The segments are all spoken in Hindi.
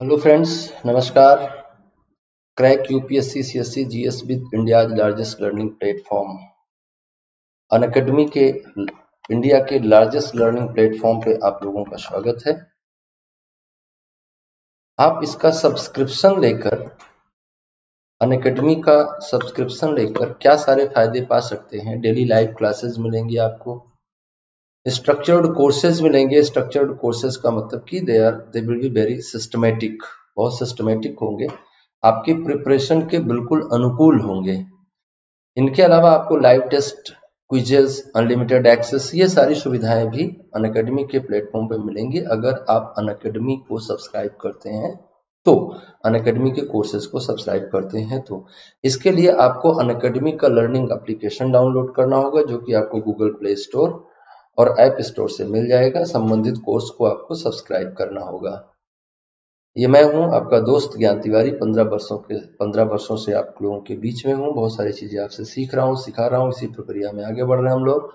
हेलो फ्रेंड्स, नमस्कार। Crack UPSC CSC GS with India largest learning platform Unacademy के इंडिया के लार्जेस्ट लर्निंग प्लेटफॉर्म पे आप लोगों का स्वागत है। आप इसका सब्सक्रिप्शन लेकर अनअकैडमी का सब्सक्रिप्शन लेकर क्या सारे फायदे पा सकते हैं। डेली लाइव क्लासेस मिलेंगी, आपको स्ट्रक्चर्ड कोर्सेज मिलेंगे। स्ट्रक्चर्ड कोर्सेज का मतलब कि they will be very systematic, बहुत सिस्टमेटिक होंगे, आपकी प्रिपरेशन के बिल्कुल अनुकूल होंगे। इनके अलावा आपको live test, quizzes, unlimited access, ये सारी सुविधाएं भी अनअकैडमी के प्लेटफॉर्म पर मिलेंगी अगर आप अनअकैडमी को सब्सक्राइब करते हैं तो, अनअकैडमी के कोर्सेज को सब्सक्राइब करते हैं तो। इसके लिए आपको अनअकैडमी का लर्निंग एप्लीकेशन डाउनलोड करना होगा, जो कि आपको गूगल प्ले स्टोर और ऐप स्टोर से मिल जाएगा। संबंधित कोर्स को आपको सब्सक्राइब करना होगा। ये मैं हूं, आपका दोस्त ज्ञान तिवारी। 15 वर्षों से आप लोगों के बीच में हूं। बहुत सारी चीजें आपसे सीख रहा हूं, सिखा रहा हूं। इसी प्रक्रिया में आगे बढ़ रहे हैं हम लोग।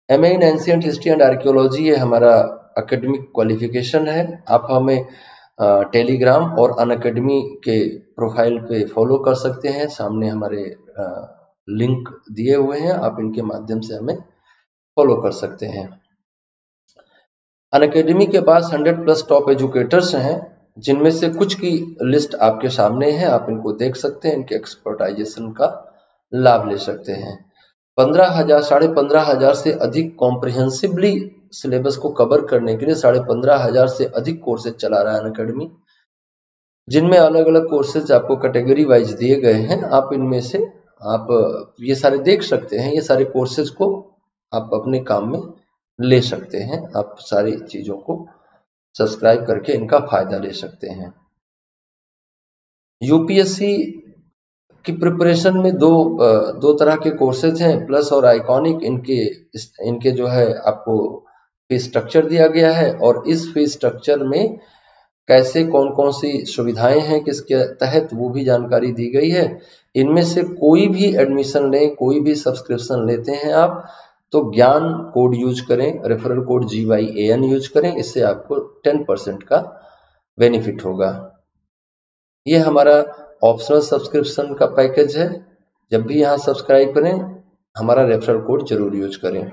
MA in ancient history and archaeology ये हमारा एकेडमिक क्वालिफिकेशन है। आप हमें टेलीग्राम और अनअकैडमी के प्रोफाइल पे फॉलो कर सकते हैं। सामने हमारे लिंक दिए हुए हैं, आप इनके माध्यम से हमें फॉलो कर सकते हैं। अनअकैडमी के पास 100+ टॉप एजुकेटर्स हैं, जिनमें से कुछ की लिस्ट आपके सामने है। आप इनको देख सकते हैं, इनके एक्सपर्टाइजेशन का लाभ ले सकते हैं। 15,000 से अधिक कॉम्प्रिहेंसिवली सिलेबस को कवर करने के लिए 15,500 से अधिक कोर्सेज चला रहा है अनअकैडमी, जिनमें अलग अलग कोर्सेज आपको कैटेगरी वाइज दिए गए हैं। आप इनमें से आप ये सारे देख सकते हैं। ये सारे कोर्सेज को आप अपने काम में ले सकते हैं। आप सारी चीजों को सब्सक्राइब करके इनका फायदा ले सकते हैं। यूपीएससी की प्रिपरेशन में दो तरह के कोर्सेज हैं, प्लस और आइकॉनिक। इनके जो है आपको फीस स्ट्रक्चर दिया गया है, और इस फीस स्ट्रक्चर में कैसे कौन कौन सी सुविधाएं हैं किसके तहत, वो भी जानकारी दी गई है। इनमें से कोई भी एडमिशन लें, कोई भी सब्सक्रिप्शन लेते हैं आप, तो ज्ञान कोड यूज करें, रेफरल कोड GYAN यूज करें। इससे आपको 10% का बेनिफिट होगा। ये हमारा ऑप्शनल सब्सक्रिप्शन का पैकेज है। जब भी यहाँ सब्सक्राइब करें, हमारा रेफरल कोड जरूर यूज करें।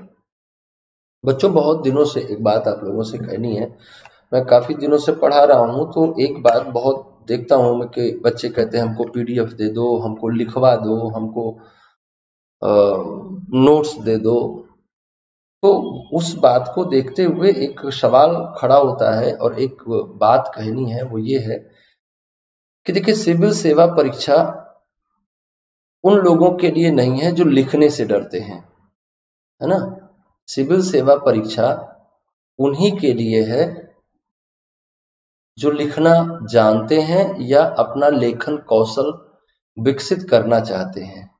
बच्चों, बहुत दिनों से एक बात आप लोगों से कहनी है। मैं काफी दिनों से पढ़ा रहा हूँ, तो एक बात बहुत देखता हूँ मैं कि बच्चे कहते हैं हमको PDF दे दो, हमको लिखवा दो, हमको नोट्स दे दो। तो उस बात को देखते हुए एक सवाल खड़ा होता है, और एक बात कहनी है, वो ये है कि देखिए, सिविल सेवा परीक्षा उन लोगों के लिए नहीं है जो लिखने से डरते हैं, है ना। सिविल सेवा परीक्षा उन्हीं के लिए है जो लिखना जानते हैं या अपना लेखन कौशल विकसित करना चाहते हैं।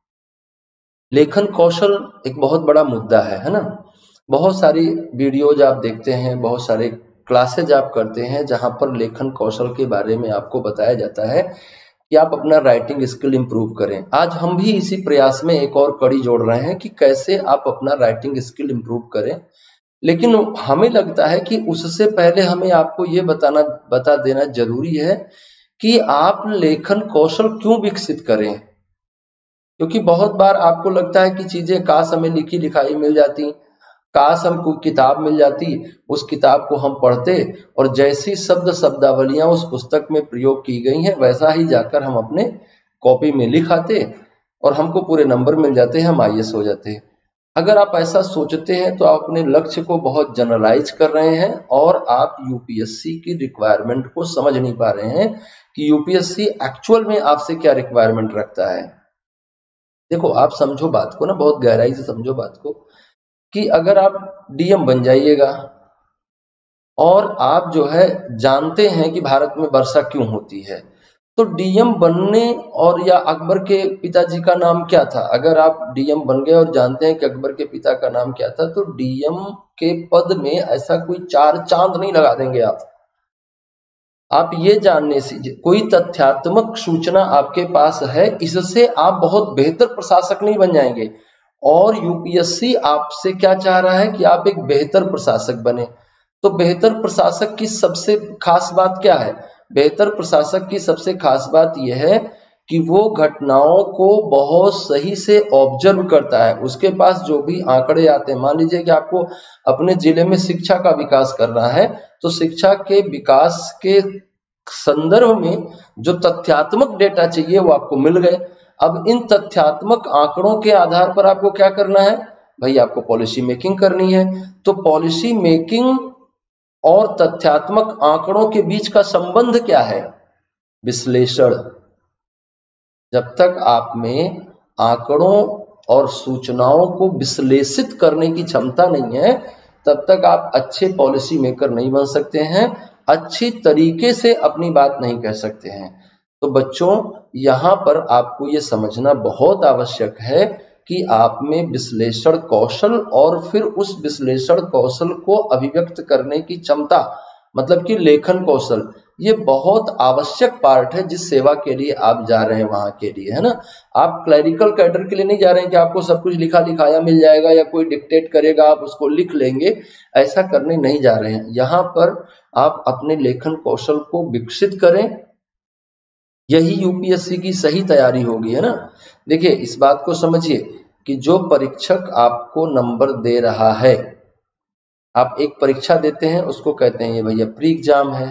लेखन कौशल एक बहुत बड़ा मुद्दा है ना। बहुत सारी वीडियोज आप देखते हैं, बहुत सारे क्लासेज आप करते हैं, जहां पर लेखन कौशल के बारे में आपको बताया जाता है कि आप अपना राइटिंग स्किल इंप्रूव करें। आज हम भी इसी प्रयास में एक और कड़ी जोड़ रहे हैं कि कैसे आप अपना राइटिंग स्किल इंप्रूव करें। लेकिन हमें लगता है कि उससे पहले हमें आपको ये बता देना जरूरी है कि आप लेखन कौशल क्यों विकसित करें। क्योंकि बहुत बार आपको लगता है कि चीजें काश हमें लिखी लिखाई मिल जाती, काश हमको किताब मिल जाती, उस किताब को हम पढ़ते, और जैसी शब्दावलियां उस पुस्तक में प्रयोग की गई हैं वैसा ही जाकर हम अपने कॉपी में लिख आते, और हमको पूरे नंबर मिल जाते हैं, हम IAS हो जाते हैं। अगर आप ऐसा सोचते हैं तो आप अपने लक्ष्य को बहुत जनरलाइज कर रहे हैं, और आप यूपीएससी की रिक्वायरमेंट को समझ नहीं पा रहे हैं कि यूपीएससी एक्चुअल में आपसे क्या रिक्वायरमेंट रखता है। देखो, आप समझो बात को ना, बहुत गहराई से समझो बात को, कि अगर आप DM बन जाइएगा और आप जो है जानते हैं कि भारत में वर्षा क्यों होती है, तो DM बनने, और या अकबर के पिताजी का नाम क्या था, अगर आप DM बन गए और जानते हैं कि अकबर के पिता का नाम क्या था, तो DM के पद में ऐसा कोई 4 चांद नहीं लगा देंगे आप ये जानने से कोई तथ्यात्मक सूचना आपके पास है, इससे आप बहुत बेहतर प्रशासक नहीं बन जाएंगे। और यूपीएससी आपसे क्या चाह रहा है कि आप एक बेहतर प्रशासक बने। तो बेहतर प्रशासक की सबसे खास बात क्या है, बेहतर प्रशासक की सबसे खास बात यह है कि वो घटनाओं को बहुत सही से ऑब्जर्व करता है। उसके पास जो भी आंकड़े आते हैं, मान लीजिए कि आपको अपने जिले में शिक्षा का विकास करना है, तो शिक्षा के विकास के संदर्भ में जो तथ्यात्मक डेटा चाहिए वो आपको मिल गए। अब इन तथ्यात्मक आंकड़ों के आधार पर आपको क्या करना है भाई, आपको पॉलिसी मेकिंग करनी है। तो पॉलिसी मेकिंग और तथ्यात्मक आंकड़ों के बीच का संबंध क्या है? विश्लेषण। जब तक आप में आंकड़ों और सूचनाओं को विश्लेषित करने की क्षमता नहीं है, तब तक आप अच्छे पॉलिसी मेकर नहीं बन सकते हैं, अच्छी तरीके से अपनी बात नहीं कह सकते हैं। तो बच्चों, यहाँ पर आपको ये समझना बहुत आवश्यक है कि आप में विश्लेषण कौशल और फिर उस विश्लेषण कौशल को अभिव्यक्त करने की क्षमता, मतलब कि लेखन कौशल, ये बहुत आवश्यक पार्ट है जिस सेवा के लिए आप जा रहे हैं वहां के लिए, है ना। आप क्लरिकल कैडर के लिए नहीं जा रहे हैं कि आपको सब कुछ लिखा लिखाया मिल जाएगा या कोई डिक्टेट करेगा आप उसको लिख लेंगे, ऐसा करने नहीं जा रहे हैं। यहाँ पर आप अपने लेखन कौशल को विकसित करें, यही यूपीएससी की सही तैयारी होगी, है ना। देखिए, इस बात को समझिए कि जो परीक्षक आपको नंबर दे रहा है, आप एक परीक्षा देते हैं, उसको कहते हैं ये भैया प्री एग्जाम है,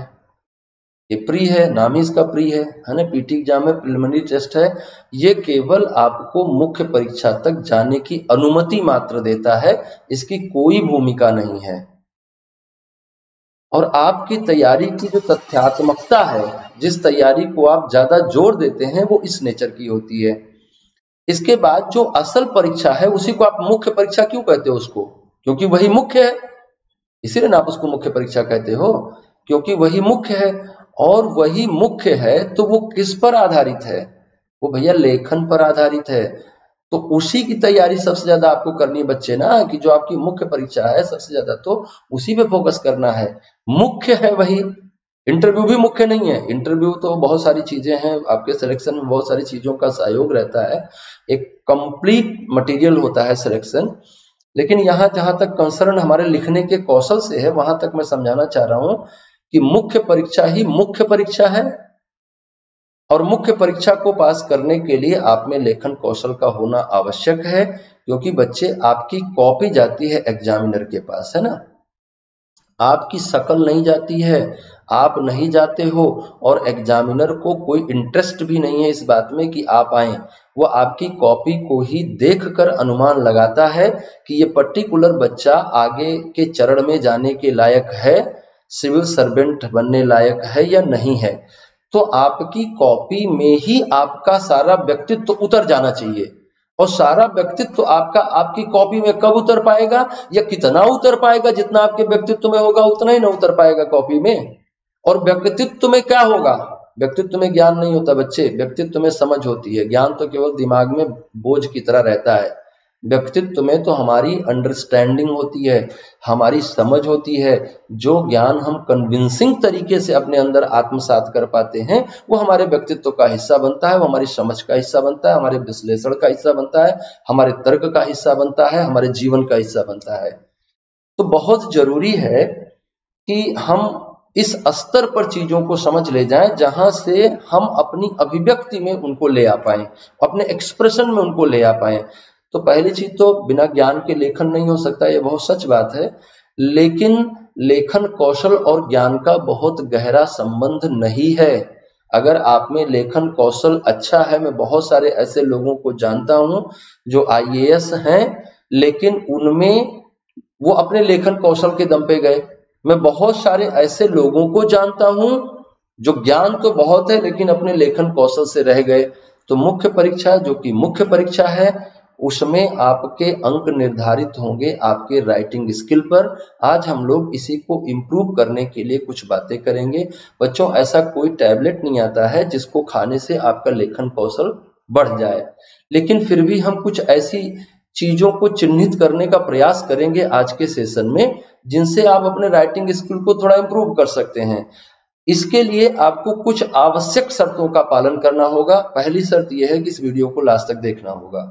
ये प्री है, नाम ही इसका प्री है ना। पीटी एग्जाम है, प्रिलिमिनरी टेस्ट है, ये केवल आपको मुख्य परीक्षा तक जाने की अनुमति मात्र देता है, इसकी कोई भूमिका नहीं है। और आपकी तैयारी की जो तथ्यात्मकता है, जिस तैयारी को आप ज्यादा जोर देते हैं, वो इस नेचर की होती है। इसके बाद जो असल परीक्षा है, उसी को आप मुख्य परीक्षा क्यों कहते हो उसको? क्योंकि वही मुख्य है, इसीलिए ना आप उसको मुख्य परीक्षा कहते हो, क्योंकि वही मुख्य है। और वही मुख्य है तो वो किस पर आधारित है? वो भैया लेखन पर आधारित है। तो उसी की तैयारी सबसे ज्यादा आपको करनी है बच्चे ना, कि जो आपकी मुख्य परीक्षा है सबसे ज्यादा तो उसी पे फोकस करना है। मुख्य है वही, इंटरव्यू भी मुख्य नहीं है। इंटरव्यू तो बहुत सारी चीजें हैं, आपके सिलेक्शन में बहुत सारी चीजों का सहयोग रहता है, एक कंप्लीट मटेरियल होता है सिलेक्शन। लेकिन यहाँ जहां तक कंसर्न हमारे लिखने के कौशल से है, वहां तक मैं समझाना चाह रहा हूं कि मुख्य परीक्षा ही मुख्य परीक्षा है। और मुख्य परीक्षा को पास करने के लिए आप में लेखन कौशल का होना आवश्यक है, क्योंकि बच्चे आपकी कॉपी जाती है एग्जामिनर के पास, है ना। आपकी शक्ल नहीं जाती है, आप नहीं जाते हो, और एग्जामिनर को कोई इंटरेस्ट भी नहीं है इस बात में कि आप आए। वो आपकी कॉपी को ही देखकर अनुमान लगाता है कि ये पर्टिकुलर बच्चा आगे के चरण में जाने के लायक है, सिविल सर्वेंट बनने लायक है या नहीं है। तो आपकी कॉपी में ही आपका सारा व्यक्तित्व उतर जाना चाहिए। और सारा व्यक्तित्व आपका आपकी कॉपी में कब उतर पाएगा, या कितना उतर पाएगा? जितना आपके व्यक्तित्व में होगा उतना ही ना उतर पाएगा कॉपी में। और व्यक्तित्व में क्या होगा? व्यक्तित्व में ज्ञान नहीं होता बच्चे, व्यक्तित्व में समझ होती है। ज्ञान तो केवल दिमाग में बोझ की तरह रहता है। व्यक्तित्व में तो हमारी अंडरस्टैंडिंग होती है, हमारी समझ होती है। जो ज्ञान हम कन्विंसिंग तरीके से अपने अंदर आत्मसात कर पाते हैं, वो हमारे व्यक्तित्व का हिस्सा बनता है, वो हमारी समझ का हिस्सा बनता है, हमारे विश्लेषण का हिस्सा बनता है, हमारे तर्क का हिस्सा बनता है, हमारे जीवन का हिस्सा बनता है। तो बहुत जरूरी है कि हम इस स्तर पर चीजों को समझ ले जाएं, जहां से हम अपनी अभिव्यक्ति में उनको ले आ पाए, अपने एक्सप्रेशन में उनको ले आ पाए। तो पहली चीज तो बिना ज्ञान के लेखन नहीं हो सकता, ये बहुत सच बात है। लेकिन लेखन कौशल और ज्ञान का बहुत गहरा संबंध नहीं है। अगर आप में लेखन कौशल अच्छा है, मैं बहुत सारे ऐसे लोगों को जानता हूं जो आईएएस हैं, लेकिन उनमें वो अपने लेखन कौशल के दम पे गए। मैं बहुत सारे ऐसे लोगों को जानता हूं जो ज्ञान तो बहुत है लेकिन अपने लेखन कौशल से रह गए। तो मुख्य परीक्षा, जो कि मुख्य परीक्षा है, उसमें आपके अंक निर्धारित होंगे आपके राइटिंग स्किल पर। आज हम लोग इसी को इम्प्रूव करने के लिए कुछ बातें करेंगे। बच्चों, ऐसा कोई टैबलेट नहीं आता है जिसको खाने से आपका लेखन कौशल बढ़ जाए, लेकिन फिर भी हम कुछ ऐसी चीजों को चिन्हित करने का प्रयास करेंगे आज के सेशन में, जिनसे आप अपने राइटिंग स्किल को थोड़ा इंप्रूव कर सकते हैं। इसके लिए आपको कुछ आवश्यक शर्तों का पालन करना होगा। पहली शर्त यह है कि इस वीडियो को लास्ट तक देखना होगा।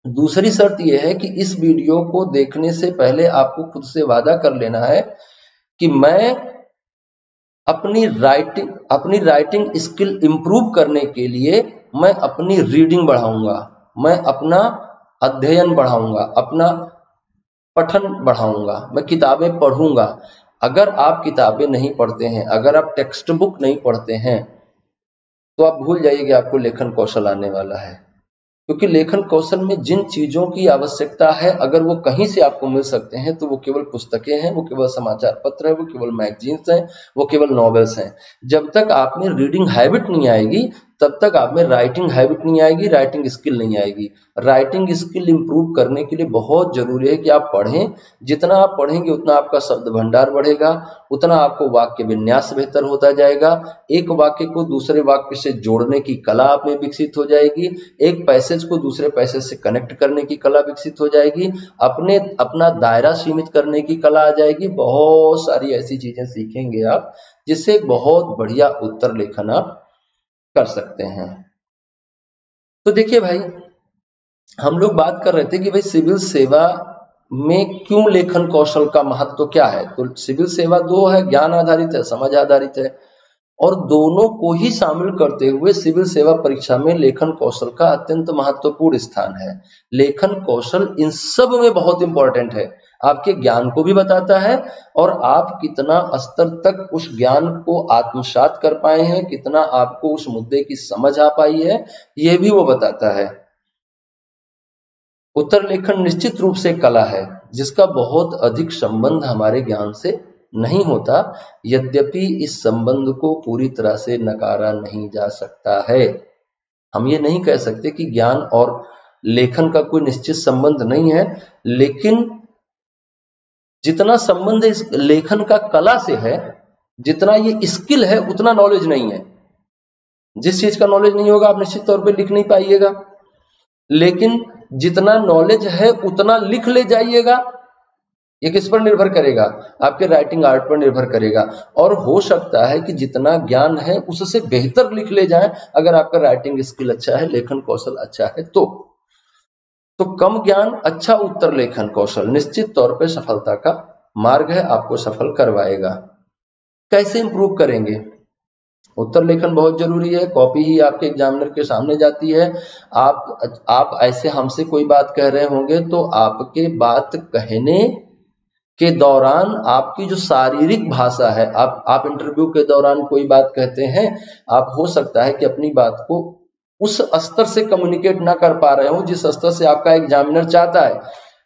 दूसरी शर्त यह है कि इस वीडियो को देखने से पहले आपको खुद से वादा कर लेना है कि मैं अपनी राइटिंग स्किल इंप्रूव करने के लिए मैं अपनी रीडिंग बढ़ाऊंगा, मैं अपना अध्ययन बढ़ाऊंगा, अपना पठन बढ़ाऊंगा, मैं किताबें पढ़ूंगा। अगर आप किताबें नहीं पढ़ते हैं, अगर आप टेक्स्ट बुक नहीं पढ़ते हैं, तो आप भूल जाइए कि आपको लेखन कौशल आने वाला है। क्योंकि लेखन कौशल में जिन चीजों की आवश्यकता है, अगर वो कहीं से आपको मिल सकते हैं तो वो केवल पुस्तकें हैं, वो केवल समाचार पत्र है, वो केवल मैगजीन्स हैं, वो केवल नॉवेल्स हैं। जब तक आप में रीडिंग हैबिट नहीं आएगी, तब तक आप में राइटिंग हैबिट नहीं आएगी, राइटिंग स्किल नहीं आएगी। राइटिंग स्किल इंप्रूव करने के लिए बहुत जरूरी है कि आप पढ़ें। जितना आप पढ़ेंगे उतना आपका शब्द भंडार बढ़ेगा, उतना आपको वाक्य विन्यास बेहतर होता जाएगा, एक वाक्य को दूसरे वाक्य से जोड़ने की कला आप में विकसित हो जाएगी, एक पैसेज को दूसरे पैसेज से कनेक्ट करने की कला विकसित हो जाएगी, अपना दायरा सीमित करने की कला आ जाएगी। बहुत सारी ऐसी चीजें सीखेंगे आप, जिससे बहुत बढ़िया उत्तर लेखन आप कर सकते हैं। तो देखिए भाई, हम लोग बात कर रहे थे कि भाई सिविल सेवा में क्यों लेखन कौशल का महत्व क्या है। तो सिविल सेवा दो है, ज्ञान आधारित है, समझ आधारित है, और दोनों को ही शामिल करते हुए सिविल सेवा परीक्षा में लेखन कौशल का अत्यंत महत्वपूर्ण स्थान है। लेखन कौशल इन सब में बहुत इंपॉर्टेंट है, आपके ज्ञान को भी बताता है और आप कितना स्तर तक उस ज्ञान को आत्मसात कर पाए हैं, कितना आपको उस मुद्दे की समझ आ पाई है, यह भी वो बताता है। उत्तर लेखन निश्चित रूप से कला है जिसका बहुत अधिक संबंध हमारे ज्ञान से नहीं होता, यद्यपि इस संबंध को पूरी तरह से नकारा नहीं जा सकता है। हम ये नहीं कह सकते कि ज्ञान और लेखन का कोई निश्चित संबंध नहीं है, लेकिन जितना संबंध इस लेखन का कला से है, जितना ये स्किल है, उतना नॉलेज नहीं है। जिस चीज का नॉलेज नहीं होगा आप निश्चित तौर पे लिख नहीं पाइएगा, लेकिन जितना नॉलेज है उतना लिख ले जाइएगा। ये किस पर निर्भर करेगा? आपके राइटिंग आर्ट पर निर्भर करेगा। और हो सकता है कि जितना ज्ञान है उससे बेहतर लिख ले जाएं, अगर आपका राइटिंग स्किल अच्छा है, लेखन कौशल अच्छा है तो कम ज्ञान अच्छा उत्तर लेखन कौशल निश्चित तौर पर सफलता का मार्ग है, आपको सफल करवाएगा। कैसे इंप्रूव करेंगे? उत्तर लेखन बहुत जरूरी है। कॉपी ही आपके एग्जामिनर के सामने जाती है। आप ऐसे हमसे कोई बात कह रहे होंगे तो आपके बात कहने के दौरान आपकी जो शारीरिक भाषा है, आप इंटरव्यू के दौरान कोई बात कहते हैं, आप हो सकता है कि अपनी बात को उस स्तर से कम्युनिकेट ना कर पा रहे हो जिस स्तर से आपका एग्जामिनर चाहता है,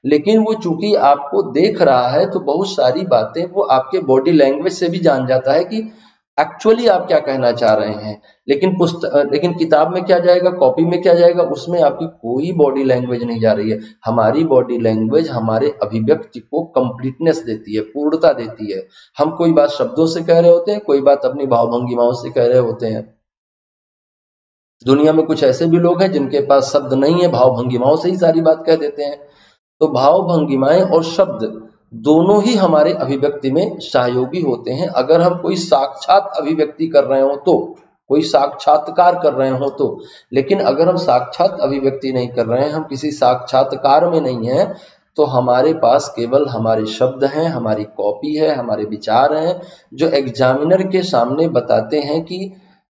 लेकिन वो चूंकि आपको देख रहा है तो बहुत सारी बातें वो आपके बॉडी लैंग्वेज से भी जान जाता है कि एक्चुअली आप क्या कहना चाह रहे हैं। लेकिन किताब में क्या जाएगा, कॉपी में क्या जाएगा, उसमें आपकी कोई बॉडी लैंग्वेज नहीं जा रही है। हमारी बॉडी लैंग्वेज हमारे अभिव्यक्ति को कंप्लीटनेस देती है, पूर्णता देती है। हम कोई बात शब्दों से कह रहे होते हैं, कोई बात अपनी भावभंगिमाओं से कह रहे होते हैं। दुनिया में कुछ ऐसे भी लोग हैं जिनके पास शब्द नहीं है, भावभंगिमाओं से ही सारी बात कह देते हैं। तो भाव भंगिमाएं और शब्द दोनों ही हमारे अभिव्यक्ति में सहयोगी होते हैं। अगर हम कोई साक्षात अभिव्यक्ति कर रहे हो तो, कोई साक्षात्कार कर रहे हो तो, लेकिन अगर हम साक्षात अभिव्यक्ति नहीं कर रहे हैं, हम किसी साक्षात्कार में नहीं है, तो हमारे पास केवल हमारे शब्द हैं, हमारी कॉपी है, हमारे विचार हैं, जो एग्जामिनर के सामने बताते हैं कि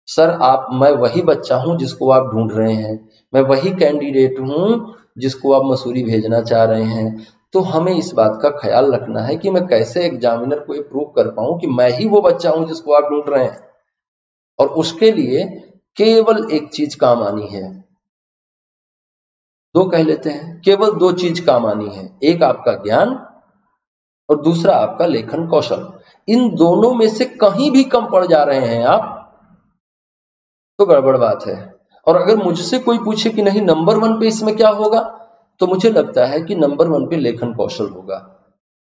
सर मैं वही बच्चा हूं जिसको आप ढूंढ रहे हैं, मैं वही कैंडिडेट हूं जिसको आप मसूरी भेजना चाह रहे हैं। तो हमें इस बात का ख्याल रखना है कि मैं कैसे एग्जामिनर को ये प्रूव कर पाऊं कि मैं ही वो बच्चा हूं जिसको आप ढूंढ रहे हैं। और उसके लिए केवल एक चीज काम आनी है, दो कह लेते हैं, केवल दो चीज काम आनी है, एक आपका ज्ञान और दूसरा आपका लेखन कौशल। इन दोनों में से कहीं भी कम पड़ जा रहे हैं आप तो गड़बड़ बात है। और अगर मुझसे कोई पूछे कि नहीं नंबर 1 पे इसमें क्या होगा, तो मुझे लगता है कि नंबर 1 पे लेखन कौशल होगा,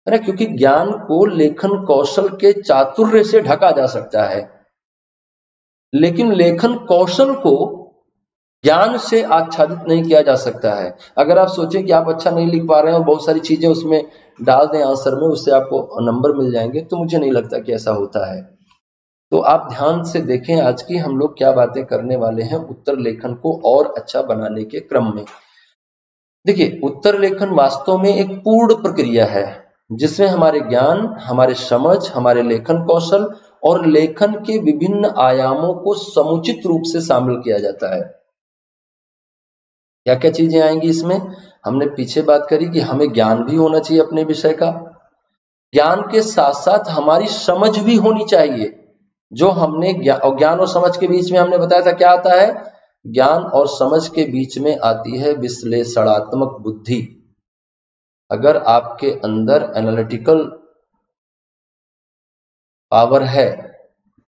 है ना, क्योंकि ज्ञान को लेखन कौशल के चातुर्य से ढका जा सकता है, लेकिन लेखन कौशल को ज्ञान से आच्छादित नहीं किया जा सकता है। अगर आप सोचें कि आप अच्छा नहीं लिख पा रहे हैं और बहुत सारी चीजें उसमें डाल दें आंसर में, उससे आपको नंबर मिल जाएंगे, तो मुझे नहीं लगता कि ऐसा होता है। तो आप ध्यान से देखें आज की हम लोग क्या बातें करने वाले हैं उत्तर लेखन को और अच्छा बनाने के क्रम में। देखिए, उत्तर लेखन वास्तव में एक पूर्ण प्रक्रिया है जिसमें हमारे ज्ञान, हमारे समझ, हमारे लेखन कौशल और लेखन के विभिन्न आयामों को समुचित रूप से शामिल किया जाता है। क्या क्या चीजें आएंगी इसमें? हमने पीछे बात करी कि हमें ज्ञान भी होना चाहिए अपने विषय का, ज्ञान के साथ साथ हमारी समझ भी होनी चाहिए। जो हमने ज्ञान और समझ के बीच में हमने बताया था क्या आता है? ज्ञान और समझ के बीच में आती है विश्लेषणात्मक बुद्धि। अगर आपके अंदर एनालिटिकल पावर है,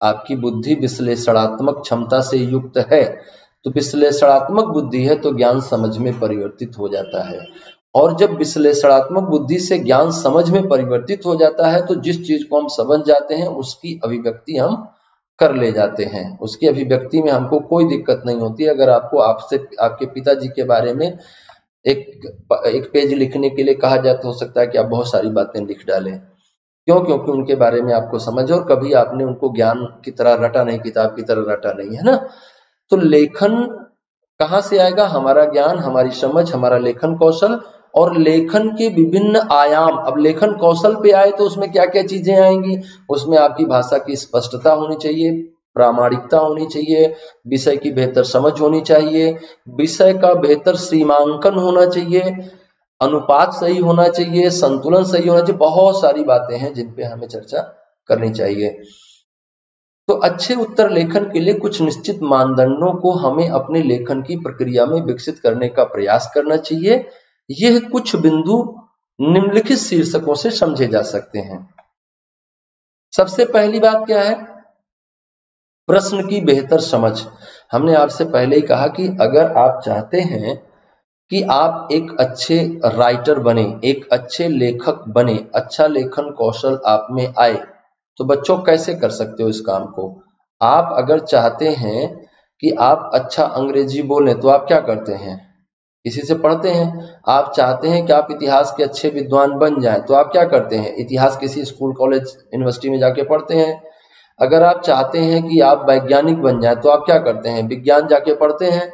आपकी बुद्धि विश्लेषणात्मक क्षमता से युक्त है, तो विश्लेषणात्मक बुद्धि है तो ज्ञान समझ में परिवर्तित हो जाता है। और जब विश्लेषणात्मक बुद्धि से ज्ञान समझ में परिवर्तित हो जाता है तो जिस चीज को हम समझ जाते हैं उसकी अभिव्यक्ति हम कर ले जाते हैं, उसकी अभिव्यक्ति में हमको कोई दिक्कत नहीं होती। अगर आपको आपसे आपके पिताजी के बारे में एक पेज लिखने के लिए कहा जाए तो हो सकता है कि आप बहुत सारी बातें लिख डालें। क्यों? क्योंकि उनके बारे में आपको समझ है और कभी आपने उनको ज्ञान की तरह रटा नहीं, किताब की तरह रटा नहीं, है ना। तो लेखन कहां से आएगा? हमारा ज्ञान, हमारी समझ, हमारा लेखन कौशल और लेखन के विभिन्न आयाम। अब लेखन कौशल पे आए तो उसमें क्या क्या चीजें आएंगी? उसमें आपकी भाषा की स्पष्टता होनी चाहिए, प्रामाणिकता होनी चाहिए, विषय की बेहतर समझ होनी चाहिए, विषय का बेहतर सीमांकन होना चाहिए, अनुपात सही होना चाहिए, संतुलन सही होना चाहिए। बहुत सारी बातें हैं जिन पे हमें चर्चा करनी चाहिए। तो अच्छे उत्तर लेखन के लिए कुछ निश्चित मानदंडों को हमें अपने लेखन की प्रक्रिया में विकसित करने का प्रयास करना चाहिए। यह कुछ बिंदु निम्नलिखित शीर्षकों से समझे जा सकते हैं। सबसे पहली बात क्या है? प्रश्न की बेहतर समझ। हमने आपसे पहले ही कहा कि अगर आप चाहते हैं कि आप एक अच्छे राइटर बने, एक अच्छे लेखक बने, अच्छा लेखन कौशल आप में आए, तो बच्चों कैसे कर सकते हो इस काम को? आप अगर चाहते हैं कि आप अच्छा अंग्रेजी बोलें तो आप क्या करते हैं? किसी से पढ़ते हैं। आप चाहते हैं कि आप इतिहास के अच्छे विद्वान बन जाएं तो आप क्या करते हैं? इतिहास किसी स्कूल, कॉलेज, यूनिवर्सिटी में जाके पढ़ते हैं। अगर आप चाहते हैं कि आप वैज्ञानिक बन जाएं तो आप क्या करते हैं? विज्ञान जाके पढ़ते हैं,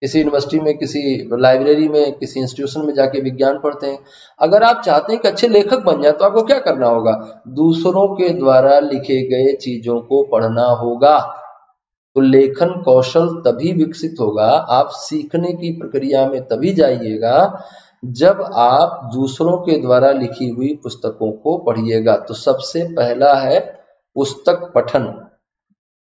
किसी यूनिवर्सिटी में, किसी लाइब्रेरी में, किसी इंस्टीट्यूशन में जाके विज्ञान पढ़ते हैं। अगर आप चाहते हैं कि अच्छे लेखक बन जाए तो आपको क्या करना होगा? दूसरों के द्वारा लिखे गए चीजों को पढ़ना होगा। तो लेखन कौशल तभी विकसित होगा, आप सीखने की प्रक्रिया में तभी जाइएगा जब आप दूसरों के द्वारा लिखी हुई पुस्तकों को पढ़िएगा। तो सबसे पहला है पुस्तक पठन।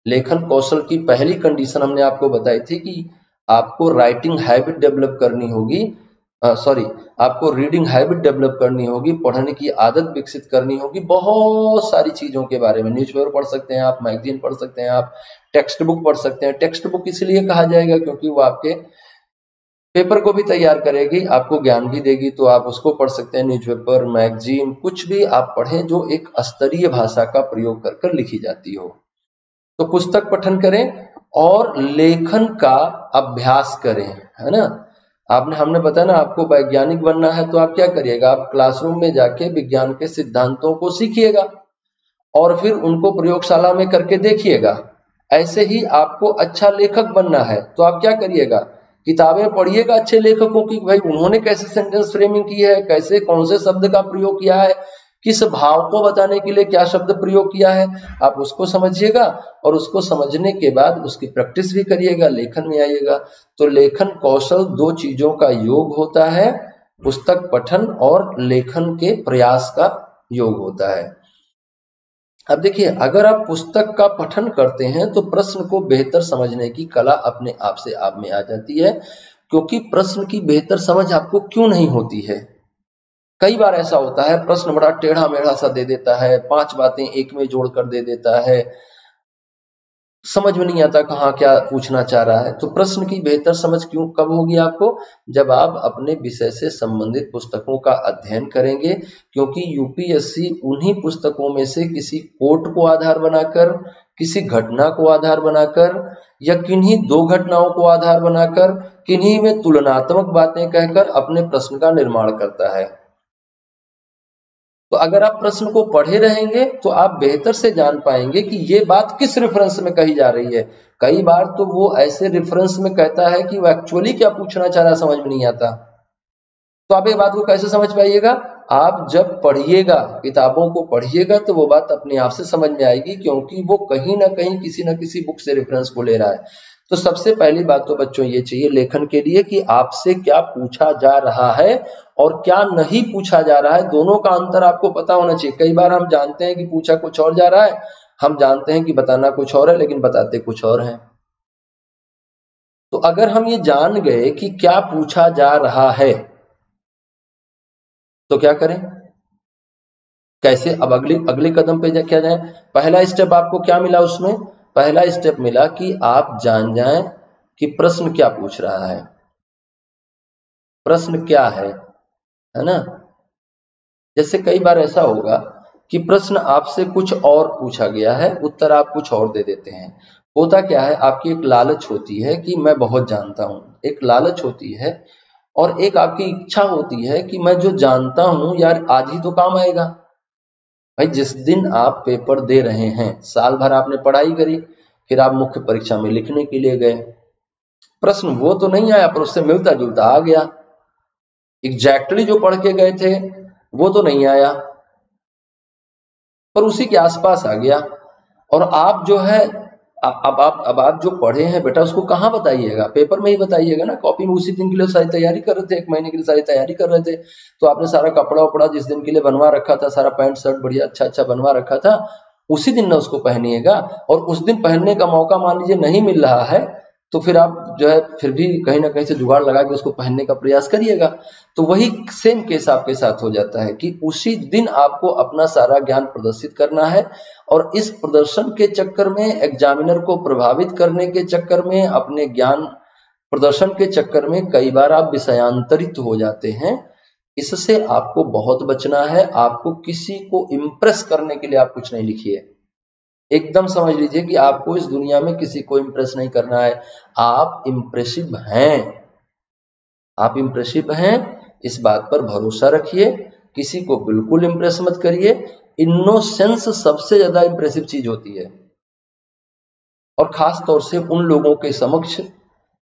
लेखन कौशल की पहली कंडीशन हमने आपको बताई थी कि आपको राइटिंग हैबिट डेवलप करनी होगी, आपको रीडिंग हैबिट डेवलप करनी होगी, पढ़ने की आदत विकसित करनी होगी। बहुत सारी चीजों के बारे में न्यूज़पेपर पढ़ सकते हैं आप, मैगजीन पढ़ सकते हैं आप, टेक्स्ट बुक पढ़ सकते हैं। टेक्स्ट बुक इसलिए कहा जाएगा क्योंकि वो आपके पेपर को भी तैयार करेगी, आपको ज्ञान भी देगी, तो आप उसको पढ़ सकते हैं। न्यूज़पेपर, मैगजीन, कुछ भी आप पढ़ें जो एक स्तरीय भाषा का प्रयोग कर कर लिखी जाती हो। तो पुस्तक पठन करें और लेखन का अभ्यास करें, है ना। हमने बताया ना, आपको वैज्ञानिक बनना है तो आप क्या करिएगा? आप क्लासरूम में जाके विज्ञान के सिद्धांतों को सीखिएगा और फिर उनको प्रयोगशाला में करके देखिएगा। ऐसे ही आपको अच्छा लेखक बनना है तो आप क्या करिएगा? किताबें पढ़िएगा अच्छे लेखकों की, भाई उन्होंने कैसे सेंटेंस फ्रेमिंग की है, कैसे कौन से शब्द का प्रयोग किया है, किस भाव को बताने के लिए क्या शब्द प्रयोग किया है, आप उसको समझिएगा और उसको समझने के बाद उसकी प्रैक्टिस भी करिएगा, लेखन में आइएगा। तो लेखन कौशल दो चीजों का योग होता है, पुस्तक पठन और लेखन के प्रयास का योग होता है। अब देखिए, अगर आप पुस्तक का पठन करते हैं तो प्रश्न को बेहतर समझने की कला अपने आप से आप में आ जाती है। क्योंकि प्रश्न की बेहतर समझ आपको क्यों नहीं होती है? कई बार ऐसा होता है प्रश्न बड़ा टेढ़ा मेढ़ा सा दे देता है, 5 बातें एक में जोड़कर दे देता है, समझ में नहीं आता कहाँ क्या पूछना चाह रहा है। तो प्रश्न की बेहतर समझ कब होगी आपको? जब आप अपने विषय से संबंधित पुस्तकों का अध्ययन करेंगे। क्योंकि यूपीएससी उन्हीं पुस्तकों में से किसी कोट को आधार बनाकर, किसी घटना को आधार बनाकर या किन्हीं दो घटनाओं को आधार बनाकर, किन्हीं में तुलनात्मक बातें कहकर अपने प्रश्न का निर्माण करता है। तो अगर आप प्रश्न को पढ़े रहेंगे तो आप बेहतर से जान पाएंगे कि ये बात किस रेफरेंस में कही जा रही है। कई बार तो वो ऐसे रेफरेंस में कहता है कि वो एक्चुअली क्या पूछना चाह रहा है समझ में नहीं आता। तो आप ये बात को कैसे समझ पाइएगा? आप जब पढ़िएगा, किताबों को पढ़िएगा, तो वो बात अपने आप से समझ में आएगी, क्योंकि वो कहीं ना कहीं किसी न किसी बुक से रेफरेंस को ले रहा है। तो सबसे पहली बात तो बच्चों ये चाहिए लेखन के लिए कि आपसे क्या पूछा जा रहा है और क्या नहीं पूछा जा रहा है, दोनों का अंतर आपको पता होना चाहिए। कई बार हम जानते हैं कि पूछा कुछ और जा रहा है, हम जानते हैं कि बताना कुछ और है, लेकिन बताते कुछ और है। तो अगर हम ये जान गए कि क्या पूछा जा रहा है तो क्या करें, कैसे? अब अगले कदम पे क्या जाए? पहला स्टेप आपको क्या मिला उसमें? पहला स्टेप मिला कि आप जान जाएं कि प्रश्न क्या पूछ रहा है, प्रश्न क्या है ना। जैसे कई बार ऐसा होगा कि प्रश्न आपसे कुछ और पूछा गया है, उत्तर आप कुछ और दे देते हैं। होता क्या है, आपकी एक लालच होती है कि मैं बहुत जानता हूं, एक लालच होती है, और एक आपकी इच्छा होती है कि मैं जो जानता हूं यार आज ही तो काम आएगा। भाई जिस दिन आप पेपर दे रहे हैं, साल भर आपने पढ़ाई करी, फिर आप मुख्य परीक्षा में लिखने के लिए गए, प्रश्न वो तो नहीं आया पर उससे मिलता जुलता आ गया, एग्जैक्टली जो पढ़ के गए थे वो तो नहीं आया पर उसी के आसपास आ गया। और आप जो है अब आप जो पढ़े हैं बेटा उसको कहाँ बताइएगा? पेपर में ही बताइएगा ना, कॉपी में। उसी दिन के लिए सारी तैयारी कर रहे थे, 1 महीने के लिए सारी तैयारी कर रहे थे, तो आपने सारा कपड़ा वपड़ा जिस दिन के लिए बनवा रखा था, सारा पैंट शर्ट बढ़िया अच्छा अच्छा बनवा रखा था, उसी दिन ना उसको पहनिएगा। और उस दिन पहनने का मौका मान लीजिए नहीं मिल रहा है, तो फिर आप जो है फिर भी कहीं ना कहीं से जुगाड़ लगा के उसको पहनने का प्रयास करिएगा। तो वही सेम केस आपके साथ हो जाता है कि उसी दिन आपको अपना सारा ज्ञान प्रदर्शित करना है, और इस प्रदर्शन के चक्कर में, एग्जामिनर को प्रभावित करने के चक्कर में, अपने ज्ञान प्रदर्शन के चक्कर में कई बार आप विषयांतरित हो जाते हैं। इससे आपको बहुत बचना है। आपको किसी को इम्प्रेस करने के लिए आप कुछ नहीं लिखिए, एकदम समझ लीजिए कि आपको इस दुनिया में किसी को इम्प्रेस नहीं करना है। आप इम्प्रेसिव हैं, आप इम्प्रेसिव हैं, इस बात पर भरोसा रखिए, किसी को बिल्कुल इम्प्रेस मत करिए। इनोसेंस सबसे ज्यादा इम्प्रेसिव चीज होती है, और खास तौर से उन लोगों के समक्ष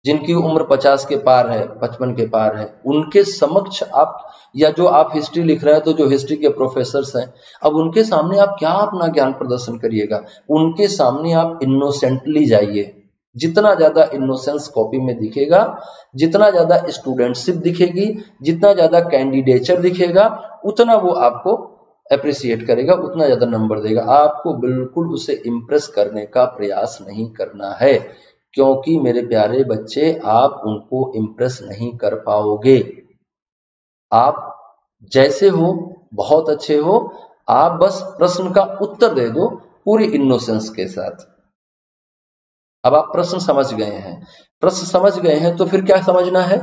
जिनकी उम्र 50 के पार है, 55 के पार है, उनके समक्ष आप, या जो आप हिस्ट्री लिख रहे हैं तो जो हिस्ट्री के प्रोफेसर्स हैं, अब उनके सामने आप क्या अपना ज्ञान प्रदर्शन करिएगा? उनके सामने आप इनोसेंटली जाइए। जितना ज्यादा इनोसेंस कॉपी में दिखेगा, जितना ज्यादा स्टूडेंटशिप दिखेगी, जितना ज्यादा कैंडिडेचर दिखेगा, उतना वो आपको अप्रिसिएट करेगा, उतना ज्यादा नंबर देगा। आपको बिल्कुल उसे इम्प्रेस करने का प्रयास नहीं करना है, क्योंकि मेरे प्यारे बच्चे आप उनको इम्प्रेस नहीं कर पाओगे। आप जैसे हो बहुत अच्छे हो, आप बस प्रश्न का उत्तर दे दो पूरी इनोसेंस के साथ। अब आप प्रश्न समझ गए हैं, प्रश्न समझ गए हैं तो फिर क्या समझना है?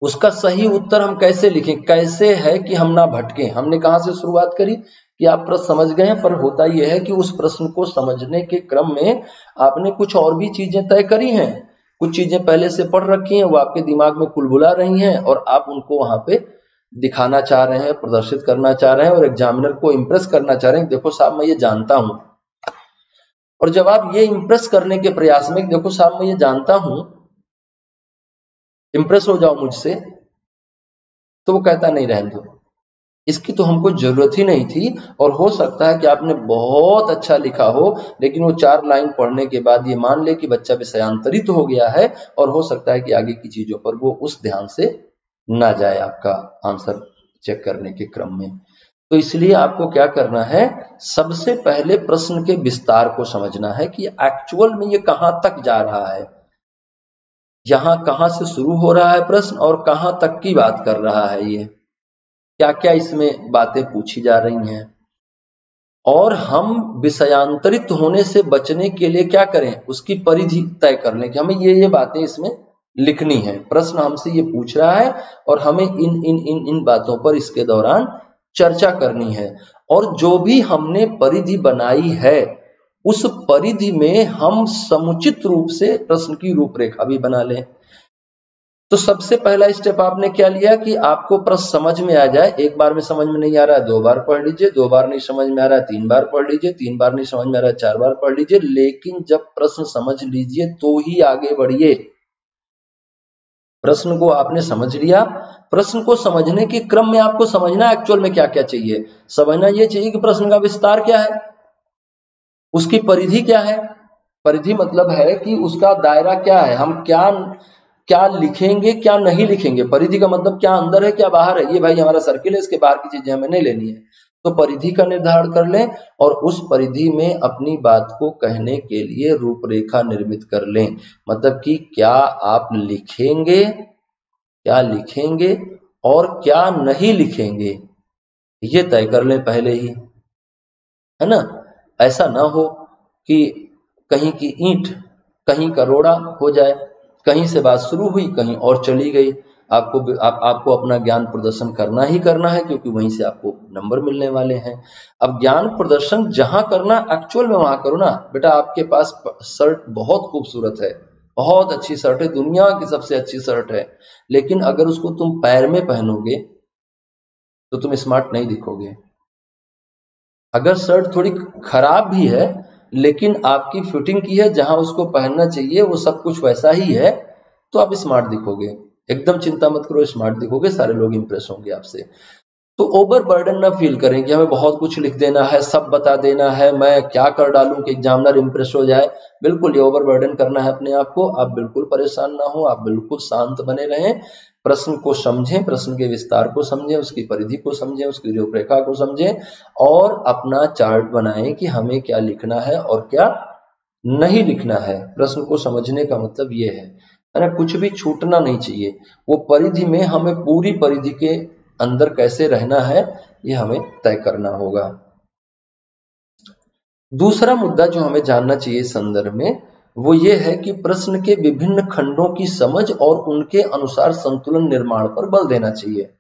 उसका सही उत्तर हम कैसे लिखें, कैसे है कि हम ना भटकें। हमने कहां से शुरुआत करी कि आप प्रश्न समझ गए हैं, पर होता यह है कि उस प्रश्न को समझने के क्रम में आपने कुछ और भी चीजें तय करी हैं, कुछ चीजें पहले से पढ़ रखी हैं, वो आपके दिमाग में कुलबुला रही हैं, और आप उनको वहां पे दिखाना चाह रहे हैं, प्रदर्शित करना चाह रहे हैं, और एग्जामिनर को इम्प्रेस करना चाह रहे हैं, देखो साहब मैं ये जानता हूं। और जब आप ये इम्प्रेस करने के प्रयास में, देखो साहब मैं ये जानता हूं, इम्प्रेस हो जाओ मुझसे, तो वो कहता नहीं रहने दो, इसकी तो हमको जरूरत ही नहीं थी। और हो सकता है कि आपने बहुत अच्छा लिखा हो, लेकिन वो 4 लाइन पढ़ने के बाद ये मान ले कि बच्चा विषयांतरित हो गया है, और हो सकता है कि आगे की चीजों पर वो उस ध्यान से ना जाए आपका आंसर चेक करने के क्रम में। तो इसलिए आपको क्या करना है, सबसे पहले प्रश्न के विस्तार को समझना है कि एक्चुअल में ये कहां तक जा रहा है, यहां कहां से शुरू हो रहा है प्रश्न और कहां तक की बात कर रहा है, ये क्या क्या इसमें बातें पूछी जा रही हैं। और हम विषयांतरित होने से बचने के लिए क्या करें, उसकी परिधि तय कर लें कि हमें ये बातें इसमें लिखनी है। प्रश्न हमसे ये पूछ रहा है और हमें इन इन इन इन बातों पर इसके दौरान चर्चा करनी है। और जो भी हमने परिधि बनाई है, उस परिधि में हम समुचित रूप से प्रश्न की रूपरेखा भी बना लें। तो सबसे पहला स्टेप आपने क्या लिया कि आपको प्रश्न समझ में आ जाए। एक बार में समझ में नहीं आ रहा है 2 बार पढ़ लीजिए, 2 बार नहीं समझ में आ रहा है 3 बार पढ़ लीजिए, 3 बार नहीं समझ में आ रहा है 4 बार पढ़ लीजिए, लेकिन जब प्रश्न समझ लीजिए तो ही आगे बढ़िए। प्रश्न को आपने समझ लिया, प्रश्न को समझने के क्रम में आपको समझना एक्चुअल में क्या क्या चाहिए। समझना यह चाहिए कि प्रश्न का विस्तार क्या है, उसकी परिधि क्या है। परिधि मतलब है कि उसका दायरा क्या है, हम क्या क्या लिखेंगे क्या नहीं लिखेंगे। परिधि का मतलब क्या अंदर है क्या बाहर है। ये भाई हमारा सर्किल है, इसके बाहर की चीजें हमें नहीं लेनी है। तो परिधि का निर्धारण कर लें और उस परिधि में अपनी बात को कहने के लिए रूपरेखा निर्मित कर लें। मतलब कि क्या आप लिखेंगे, क्या लिखेंगे और क्या नहीं लिखेंगे, ये तय कर लें पहले ही, है ना। ऐसा ना हो कि कहीं की ईंट कहीं का रोड़ा हो जाए, कहीं से बात शुरू हुई कहीं और चली गई। आपको अपना ज्ञान प्रदर्शन करना ही करना है, क्योंकि वहीं से आपको नंबर मिलने वाले हैं। अब ज्ञान प्रदर्शन जहां करना एक्चुअल में वहां करो ना। बेटा आपके पास शर्ट बहुत खूबसूरत है, बहुत अच्छी शर्ट है, दुनिया की सबसे अच्छी शर्ट है, लेकिन अगर उसको तुम पैर में पहनोगे तो तुम स्मार्ट नहीं दिखोगे। अगर शर्ट थोड़ी खराब भी है लेकिन आपकी फिटिंग की है, जहां उसको पहनना चाहिए वो सब कुछ वैसा ही है, तो आप स्मार्ट दिखोगे। एकदम चिंता मत करो, स्मार्ट दिखोगे, सारे लोग इंप्रेस होंगे आपसे। तो ओवर बर्डन ना फील करें कि हमें बहुत कुछ लिख देना है, सब बता देना है, मैं क्या कर डालूं कि एग्जामिनर इंप्रेस हो जाए। बिल्कुल ये ओवर बर्डन करना है अपने आप को। आप बिल्कुल परेशान ना हो, आप बिल्कुल शांत बने रहें, प्रश्न को समझें, प्रश्न के विस्तार को समझें, उसकी परिधि को समझें, उसकी रूपरेखा को समझें और अपना चार्ट बनाएं कि हमें क्या लिखना है और क्या नहीं लिखना है। प्रश्न को समझने का मतलब ये है ना, कुछ भी छूटना नहीं चाहिए। वो परिधि में हमें पूरी परिधि के अंदर कैसे रहना है ये हमें तय करना होगा। दूसरा मुद्दा जो हमें जानना चाहिए इस संदर्भ में वो ये है कि प्रश्न के विभिन्न खंडों की समझ और उनके अनुसार संतुलन निर्माण पर बल देना चाहिए।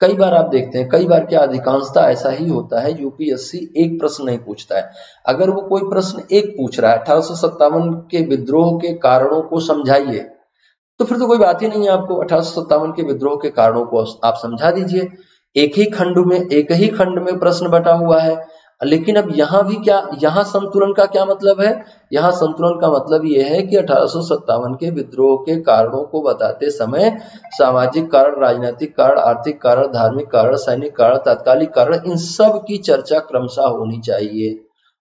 कई बार आप देखते हैं, कई बार क्या अधिकांशता ऐसा ही होता है, यूपीएससी एक प्रश्न नहीं पूछता है। अगर वो कोई प्रश्न एक पूछ रहा है 1857 के विद्रोह के कारणों को समझाइए, तो फिर तो कोई बात ही नहीं है। आपको 1857 के विद्रोह के कारणों को आप समझा दीजिए। एक ही खंड में प्रश्न बटा हुआ है। लेकिन अब यहाँ भी क्या, यहाँ संतुलन का क्या मतलब है। यहाँ संतुलन का मतलब यह है कि 1857 के विद्रोह के कारणों को बताते समय सामाजिक कारण, राजनीतिक कारण, आर्थिक कारण, धार्मिक कारण, सैनिक कारण, तात्कालिक कारण, इन सब की चर्चा क्रमशः होनी चाहिए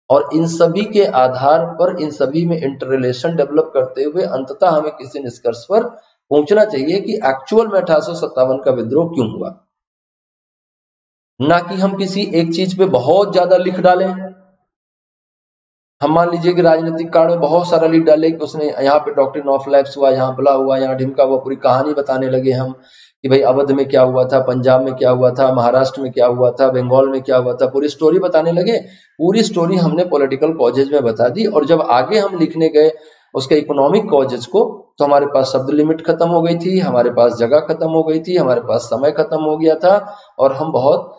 और इन सभी के आधार पर इन सभी में इंटर रिलेशन डेवलप करते हुए अंततः हमें किसी निष्कर्ष पर पहुंचना चाहिए कि एक्चुअल में 1857 का विद्रोह क्यों हुआ। ना कि हम किसी एक चीज पे बहुत ज्यादा लिख डालें। हम मान लीजिए कि राजनीतिक कारण में बहुत सारा लिख डाले कि उसने यहाँ पे डॉक्ट्रिन ऑफ लैप्स हुआ, यहाँ बला हुआ, यहाँ ढिमका हुआ, पूरी कहानी बताने लगे हम कि भाई अवध में क्या हुआ था, पंजाब में क्या हुआ था, महाराष्ट्र में क्या हुआ था, बंगाल में क्या हुआ था, पूरी स्टोरी बताने लगे। पूरी स्टोरी हमने पॉलिटिकल कॉजेज में बता दी और जब आगे हम लिखने गए उसके इकोनॉमिक कॉजेज को, तो हमारे पास शब्द लिमिट खत्म हो गई थी, हमारे पास जगह खत्म हो गई थी, हमारे पास समय खत्म हो गया था और हम बहुत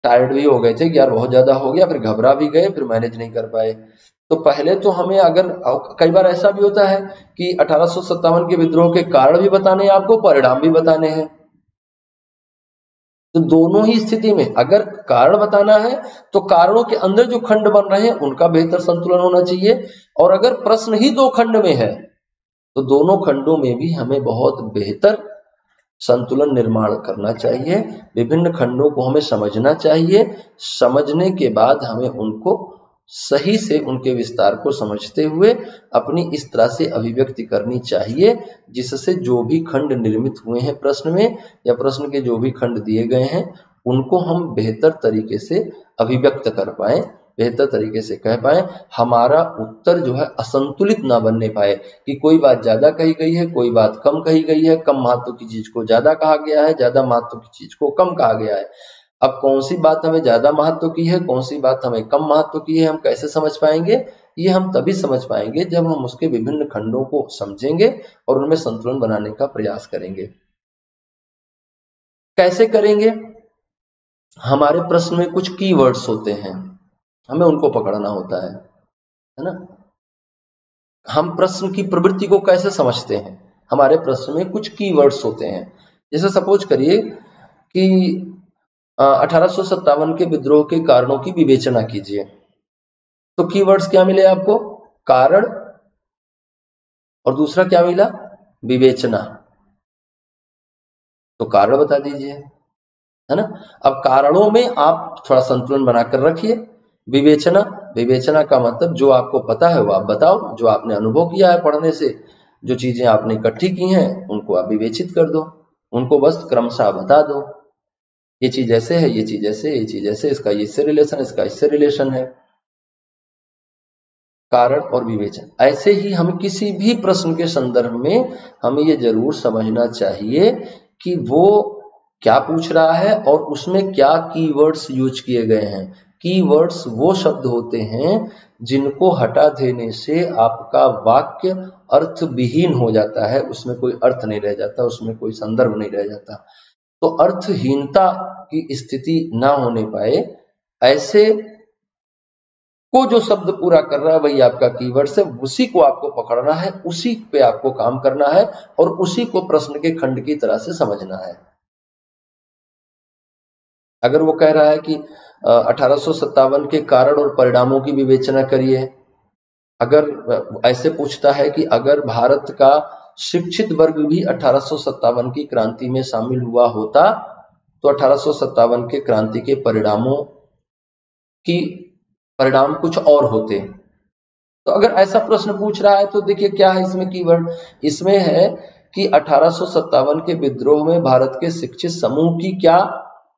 टायर्ड भी हो गए थे कि यार बहुत ज्यादा हो गया, फिर घबरा भी गए, फिर मैनेज नहीं कर पाए। तो पहले तो हमें, अगर कई बार ऐसा भी होता है कि 1857 के विद्रोह के कारण भी बताने हैं आपको, परिणाम भी बताने हैं। तो दोनों ही स्थिति में अगर कारण बताना है तो कारणों के अंदर जो खंड बन रहे हैं उनका बेहतर संतुलन होना चाहिए, और अगर प्रश्न ही दो खंड में है तो दोनों खंडों में भी हमें बहुत बेहतर संतुलन निर्माण करना चाहिए। विभिन्न खंडों को हमें समझना चाहिए, समझने के बाद हमें उनको सही से उनके विस्तार को समझते हुए अपनी इस तरह से अभिव्यक्ति करनी चाहिए जिससे जो भी खंड निर्मित हुए हैं प्रश्न में या प्रश्न के जो भी खंड दिए गए हैं उनको हम बेहतर तरीके से अभिव्यक्त कर पाए, बेहतर तरीके से कह पाए, हमारा उत्तर जो है असंतुलित ना बनने पाए कि कोई बात ज्यादा कही गई है, कोई बात कम कही गई है, कम महत्व की चीज को ज्यादा कहा गया है, ज्यादा महत्व की चीज को कम कहा गया है। अब कौन सी बात हमें ज्यादा महत्व की है, कौन सी बात हमें कम महत्व की है, हम कैसे समझ पाएंगे। ये हम तभी समझ पाएंगे जब हम उसके विभिन्न खंडों को समझेंगे और उनमें संतुलन बनाने का प्रयास करेंगे। कैसे करेंगे, हमारे प्रश्न में कुछ कीवर्ड्स होते हैं, हमें उनको पकड़ना होता है ना। हम प्रश्न की प्रवृत्ति को कैसे समझते हैं, हमारे प्रश्न में कुछ कीवर्ड्स होते हैं। जैसे सपोज करिए कि 1857 के विद्रोह के कारणों की विवेचना कीजिए, तो कीवर्ड्स क्या मिले आपको, कारण और दूसरा क्या मिला, विवेचना। तो कारण बता दीजिए, है ना। अब कारणों में आप थोड़ा संतुलन बनाकर रखिए। विवेचना, विवेचना का मतलब जो आपको पता है वो आप बताओ, जो आपने अनुभव किया है पढ़ने से, जो चीजें आपने इकट्ठी की हैं उनको आप विवेचित कर दो, उनको बस क्रमशः बता दो, ये चीज ऐसे है, ये चीज ऐसे, ये चीज ऐसे, इसका इससे रिलेशन, इसका इससे रिलेशन है। कारण और विवेचन, ऐसे ही हम किसी भी प्रश्न के संदर्भ में हमें ये जरूर समझना चाहिए कि वो क्या पूछ रहा है और उसमें क्या कीवर्ड्स यूज किए गए हैं। कीवर्ड्स वो शब्द होते हैं जिनको हटा देने से आपका वाक्य अर्थ विहीन हो जाता है, उसमें कोई अर्थ नहीं रह जाता, उसमें कोई संदर्भ नहीं रह जाता। तो अर्थहीनता की स्थिति ना होने पाए, ऐसे को जो शब्द पूरा कर रहा है वही आपका कीवर्ड है, उसी को आपको पकड़ना है, उसी पे आपको काम करना है और उसी को प्रश्न के खंड की तरह से समझना है। अगर वो कह रहा है कि 1857 के कारण और परिणामों की विवेचना करिए, अगर ऐसे पूछता है कि अगर भारत का शिक्षित वर्ग भी 1857 की क्रांति में शामिल हुआ होता तो 1857 के क्रांति के परिणामों की परिणाम कुछ और होते। तो अगर ऐसा प्रश्न पूछ रहा है तो देखिए क्या है इसमें कीवर्ड, इसमें है कि 1857 के विद्रोह में भारत के शिक्षित समूह की क्या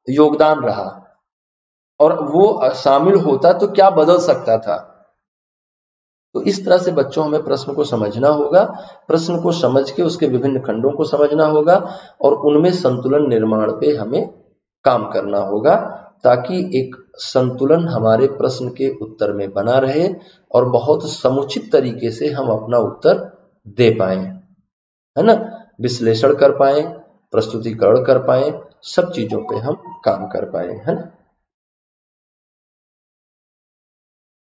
योगदान रहा और वो शामिल होता तो क्या बदल सकता था। तो इस तरह से बच्चों हमें प्रश्न को समझना होगा, प्रश्न को समझ के उसके विभिन्न खंडों को समझना होगा और उनमें संतुलन निर्माण पे हमें काम करना होगा, ताकि एक संतुलन हमारे प्रश्न के उत्तर में बना रहे और बहुत समुचित तरीके से हम अपना उत्तर दे पाए, है ना, विश्लेषण कर पाए, प्रस्तुतिकरण कर पाए, सब चीजों पे हम काम कर पाए, है ना।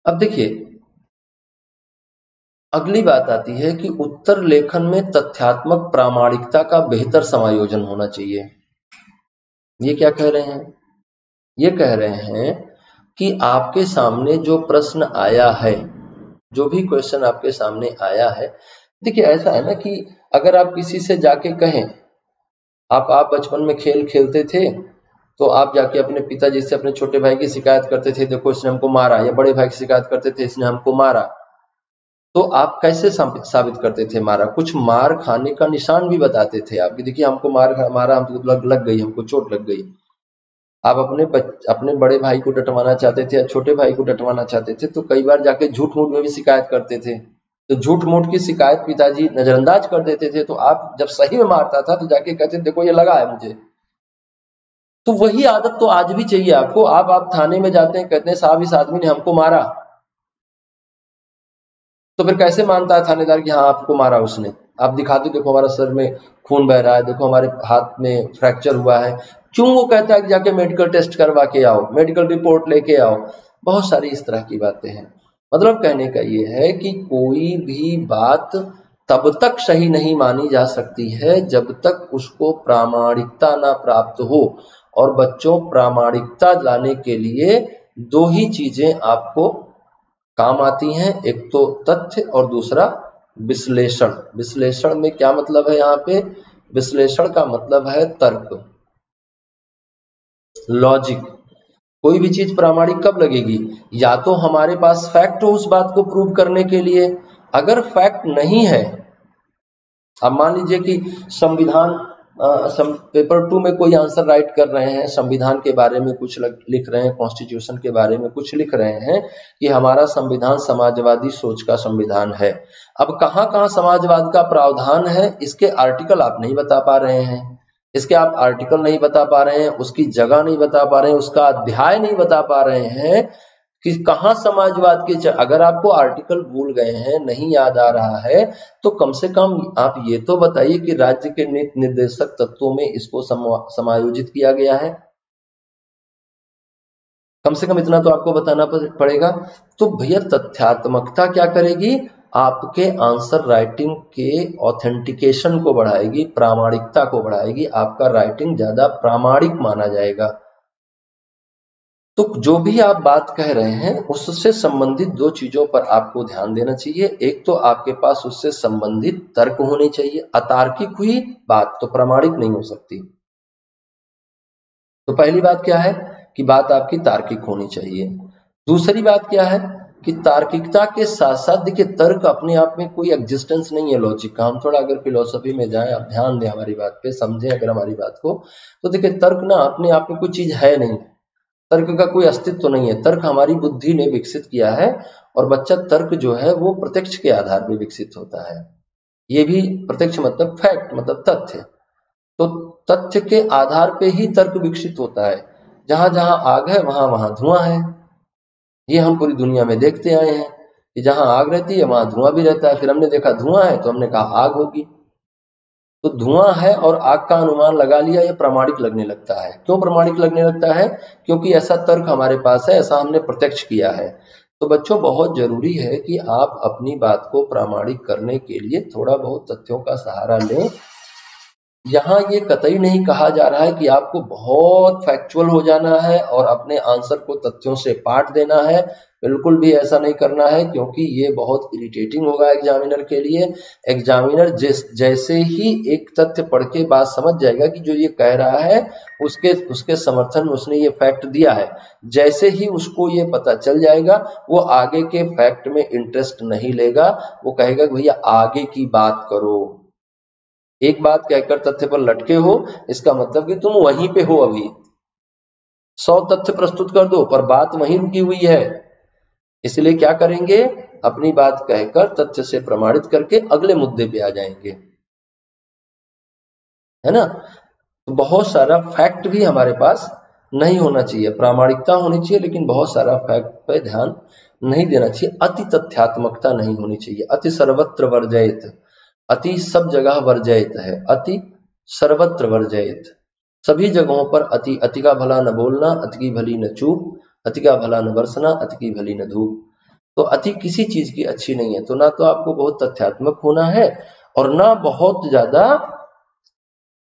अब देखिए अगली बात आती है कि उत्तर लेखन में तथ्यात्मक प्रामाणिकता का बेहतर समायोजन होना चाहिए। ये क्या कह रहे हैं, ये कह रहे हैं कि आपके सामने जो प्रश्न आया है, जो भी क्वेश्चन आपके सामने आया है, देखिए ऐसा है ना कि अगर आप किसी से जाके कहें, आप बचपन में खेल खेलते थे तो आप जाके अपने पिताजी से अपने छोटे भाई की शिकायत करते थे, देखो इसने हमको मारा, या बड़े भाई की शिकायत करते थे, इसने हमको मारा, तो आप कैसे साबित करते थे मारा, कुछ मार खाने का निशान भी बताते थे आप कि देखिए हमको मारा, हमको लग गई, हमको चोट लग गई। आप अपने बड़े भाई को डटवाना चाहते थे या छोटे भाई को डटवाना चाहते थे तो कई बार जाके झूठ मूठ में भी शिकायत करते थे, तो झूठ मूठ की शिकायत पिताजी नजरअंदाज कर देते थे, तो आप जब सही में मारता था तो जाके कहते देखो ये लगा है मुझे। तो वही आदत तो आज भी चाहिए आपको। आप थाने में जाते हैं, कहते हैं साहब इस आदमी ने हमको मारा, तो फिर कैसे मानता है थानेदार कि हाँ आपको मारा उसने, आप दिखा दो देखो हमारा सर में खून बह रहा है, देखो हमारे हाथ में फ्रैक्चर हुआ है, क्यों वो कहता है कि जाके मेडिकल टेस्ट करवा के आओ, मेडिकल रिपोर्ट लेके आओ। बहुत सारी इस तरह की बातें हैं। मतलब कहने का ये है कि कोई भी बात तब तक सही नहीं मानी जा सकती है जब तक उसको प्रामाणिकता ना प्राप्त हो, और बच्चों प्रामाणिकता लाने के लिए दो ही चीजें आपको काम आती हैं, एक तो तथ्य और दूसरा विश्लेषण। विश्लेषण में क्या मतलब है, यहाँ पे विश्लेषण का मतलब है तर्क, लॉजिक। कोई भी चीज प्रामाणिक कब लगेगी, या तो हमारे पास फैक्ट हो उस बात को प्रूव करने के लिए, अगर फैक्ट नहीं है, अब मान लीजिए कि संविधान पेपर 2 में कोई आंसर राइट कर रहे हैं, संविधान के बारे में कुछ लिख रहे हैं, कॉन्स्टिट्यूशन के बारे में कुछ लिख रहे हैं कि हमारा संविधान समाजवादी सोच का संविधान है। अब कहाँ कहाँ समाजवाद का प्रावधान है, इसके आर्टिकल आप नहीं बता पा रहे हैं, इसके आप आर्टिकल नहीं बता पा रहे हैं, उसकी जगह नहीं बता पा रहे हैं, उसका अध्याय नहीं बता पा रहे हैं कि कहाँ समाजवाद के अगर आपको आर्टिकल भूल गए हैं, नहीं याद आ रहा है, तो कम से कम आप ये तो बताइए कि राज्य के नीति निर्देशक तत्वों में इसको समायोजित किया गया है। कम से कम इतना तो आपको बताना पड़ेगा। तो भैया तथ्यात्मकता क्या करेगी, आपके आंसर राइटिंग के ऑथेंटिकेशन को बढ़ाएगी, प्रामाणिकता को बढ़ाएगी, आपका राइटिंग ज्यादा प्रामाणिक माना जाएगा। तो जो भी आप बात कह रहे हैं उससे संबंधित दो चीजों पर आपको ध्यान देना चाहिए। एक तो आपके पास उससे संबंधित तर्क होने चाहिए, अतार्किक हुई बात तो प्रामाणिक नहीं हो सकती। तो पहली बात क्या है कि बात आपकी तार्किक होनी चाहिए। दूसरी बात क्या है कि तार्किकता के साथ साथ देखिए, तर्क अपने आप में कोई एग्जिस्टेंस नहीं है लॉजिक का। हम थोड़ा अगर फिलोसफी में जाएं, आप ध्यान दें हमारी बात पे, समझें अगर हमारी बात को, तो देखिए तर्क ना अपने आप में कोई चीज है नहीं, तर्क का कोई अस्तित्व तो नहीं है। तर्क हमारी बुद्धि ने विकसित किया है, और बच्चा तर्क जो है वो प्रत्यक्ष के आधार पर विकसित होता है। ये भी प्रत्यक्ष मतलब फैक्ट, मतलब तथ्य। तो तथ्य के आधार पे ही तर्क विकसित होता है। जहां जहां आग है वहां वहां धुआं है, ये हम पूरी दुनिया में देखते आए हैं कि जहां आग रहती है वहां धुआं भी रहता है। फिर हमने देखा धुआं है तो हमने कहा आग होगी। तो धुआं है और आग का अनुमान लगा लिया, ये प्रामाणिक लगने लगता है। क्यों प्रामाणिक लगने लगता है? क्योंकि ऐसा तर्क हमारे पास है, ऐसा हमने प्रत्यक्ष किया है। तो बच्चों, बहुत जरूरी है कि आप अपनी बात को प्रामाणिक करने के लिए थोड़ा बहुत तथ्यों का सहारा लें। यहाँ ये कतई नहीं कहा जा रहा है कि आपको बहुत फैक्चुअल हो जाना है और अपने आंसर को तथ्यों से पाट देना है। बिल्कुल भी ऐसा नहीं करना है, क्योंकि ये बहुत इरिटेटिंग होगा एग्जामिनर के लिए। एग्जामिनर जैसे ही एक तथ्य पढ़ के बात समझ जाएगा कि जो ये कह रहा है उसके समर्थन में उसने ये फैक्ट दिया है, जैसे ही उसको ये पता चल जाएगा वो आगे के फैक्ट में इंटरेस्ट नहीं लेगा। वो कहेगा कि भैया आगे की बात करो। एक बात कहकर तथ्य पर लटके हो, इसका मतलब कि तुम वहीं पे हो। अभी 100 तथ्य प्रस्तुत कर दो पर बात वहीं रुकी हुई है। इसलिए क्या करेंगे, अपनी बात कहकर तथ्य से प्रमाणित करके अगले मुद्दे पे आ जाएंगे, है ना। तो बहुत सारा फैक्ट भी हमारे पास नहीं होना चाहिए, प्रामाणिकता होनी चाहिए, लेकिन बहुत सारा फैक्ट पे ध्यान नहीं देना चाहिए। अति तथ्यात्मकता नहीं होनी चाहिए। अति सर्वत्र वर्जयित, अति सब जगह वर्जयित है, अति सर्वत्र वर्जयित। सभी जगहों पर अति, अति का भला न बोलना, अति की भली न चूक, अति का भला न बरसना, अति की भली न धूप। तो अति किसी चीज की अच्छी नहीं है। तो ना तो आपको बहुत तथ्यात्मक होना है और ना बहुत ज्यादा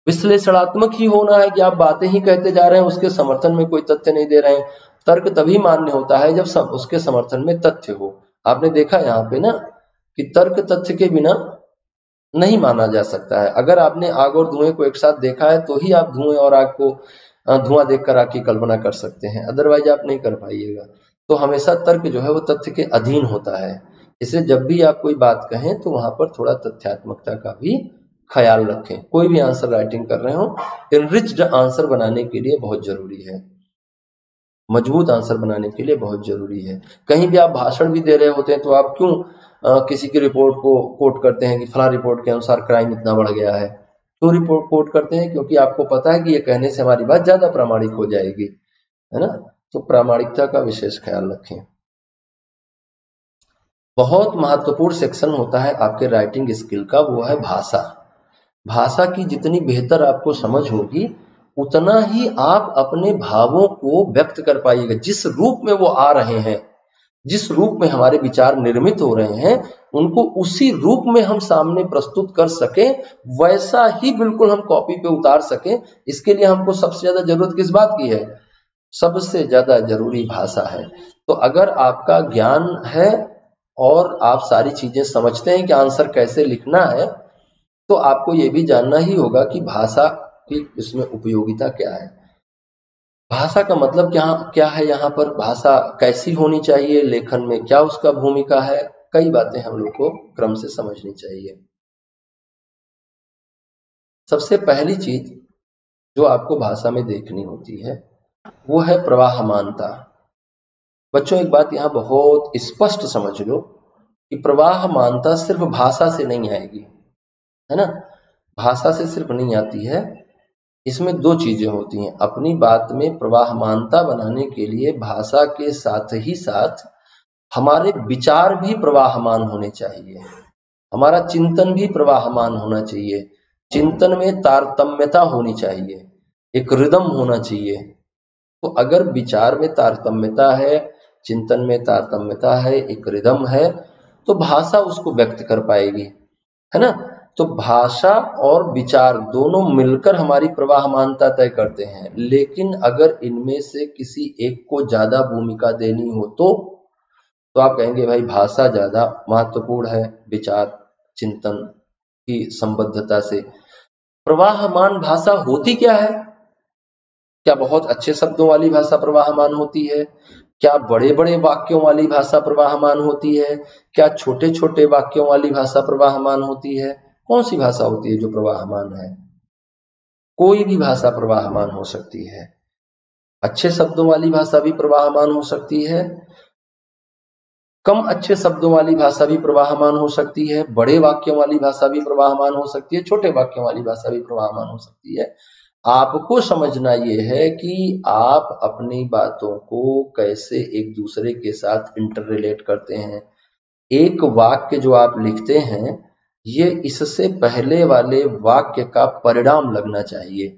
विश्लेषणात्मक ही होना है कि आप बातें ही कहते जा रहे हैं, उसके समर्थन में कोई तथ्य नहीं दे रहे हैं। तर्क तभी मान्य होता है जब उसके समर्थन में तथ्य हो। आपने देखा यहाँ पे ना कि तर्क तथ्य के बिना नहीं माना जा सकता है। अगर आपने आग और धुएं को एक साथ देखा है तो ही आप धुएं और आग को, धुआं देखकर आग की कल्पना कर सकते हैं, अदरवाइज आप नहीं कर पाइएगा। तो हमेशा तर्क जो है वो तथ्य के अधीन होता है। इसलिए जब भी आप कोई बात कहें तो वहां पर थोड़ा तथ्यात्मकता का भी ख्याल रखें। कोई भी आंसर राइटिंग कर रहे हो, इनरिच्ड आंसर बनाने के लिए बहुत जरूरी है, मजबूत आंसर बनाने के लिए बहुत जरूरी है। कहीं भी आप भाषण भी दे रहे होते हैं तो आप क्यों किसी की रिपोर्ट को कोट करते हैं कि फला रिपोर्ट के अनुसार क्राइम इतना बढ़ गया है? क्यों रिपोर्ट कोट करते हैं? क्योंकि आपको पता है कि ये कहने से हमारी बात ज्यादा प्रामाणिक हो जाएगी, है ना। तो प्रामाणिकता का विशेष ख्याल रखें। बहुत महत्वपूर्ण सेक्शन होता है आपके राइटिंग स्किल का, वो है भाषा। भाषा की जितनी बेहतर आपको समझ होगी उतना ही आप अपने भावों को व्यक्त कर पाइएगा। जिस रूप में वो आ रहे हैं, जिस रूप में हमारे विचार निर्मित हो रहे हैं, उनको उसी रूप में हम सामने प्रस्तुत कर सकें, वैसा ही बिल्कुल हम कॉपी पे उतार सकें। इसके लिए हमको सबसे ज्यादा जरूरत किस बात की है? सबसे ज्यादा जरूरी भाषा है। तो अगर आपका ज्ञान है और आप सारी चीजें समझते हैं कि आंसर कैसे लिखना है, तो आपको ये भी जानना ही होगा कि भाषा की इसमें उपयोगिता क्या है। भाषा का मतलब क्या क्या है, यहाँ पर भाषा कैसी होनी चाहिए, लेखन में क्या उसका भूमिका है, कई बातें हम लोग को क्रम से समझनी चाहिए। सबसे पहली चीज जो आपको भाषा में देखनी होती है वो है प्रवाहमानता। बच्चों, एक बात यहाँ बहुत स्पष्ट समझ लो कि प्रवाहमानता सिर्फ भाषा से नहीं आएगी, है ना। भाषा से सिर्फ नहीं आती है, इसमें दो चीजें होती हैं। अपनी बात में प्रवाहमानता बनाने के लिए भाषा के साथ ही साथ हमारे विचार भी प्रवाहमान होने चाहिए, हमारा चिंतन भी प्रवाहमान होना चाहिए। चिंतन में तारतम्यता होनी चाहिए, एक रिदम होना चाहिए। तो अगर विचार में तारतम्यता है, चिंतन में तारतम्यता है, एक रिदम है, तो भाषा उसको व्यक्त कर पाएगी, है ना। तो भाषा और विचार दोनों मिलकर हमारी प्रवाहमानता तय करते हैं। लेकिन अगर इनमें से किसी एक को ज्यादा भूमिका देनी हो तो आप कहेंगे भाई भाषा ज्यादा महत्वपूर्ण है विचार चिंतन की संबद्धता से। प्रवाहमान भाषा होती क्या है? क्या बहुत अच्छे शब्दों वाली भाषा प्रवाहमान होती है? क्या बड़े बड़े वाक्यों वाली भाषा प्रवाहमान होती है? क्या छोटे छोटे वाक्यों वाली भाषा प्रवाहमान होती है? कौन सी भाषा होती है जो प्रवाहमान है? कोई भी भाषा प्रवाहमान हो सकती है। अच्छे शब्दों वाली भाषा भी प्रवाहमान हो सकती है, कम अच्छे शब्दों वाली भाषा भी प्रवाहमान हो सकती है, बड़े वाक्यों वाली भाषा भी प्रवाहमान हो सकती है, छोटे वाक्यों वाली भाषा भी प्रवाहमान हो सकती है। आपको समझना यह है कि आप अपनी बातों को कैसे एक दूसरे के साथ इंटर रिलेट करते हैं। एक वाक्य जो आप लिखते हैं, ये इससे पहले वाले वाक्य का परिणाम लगना चाहिए।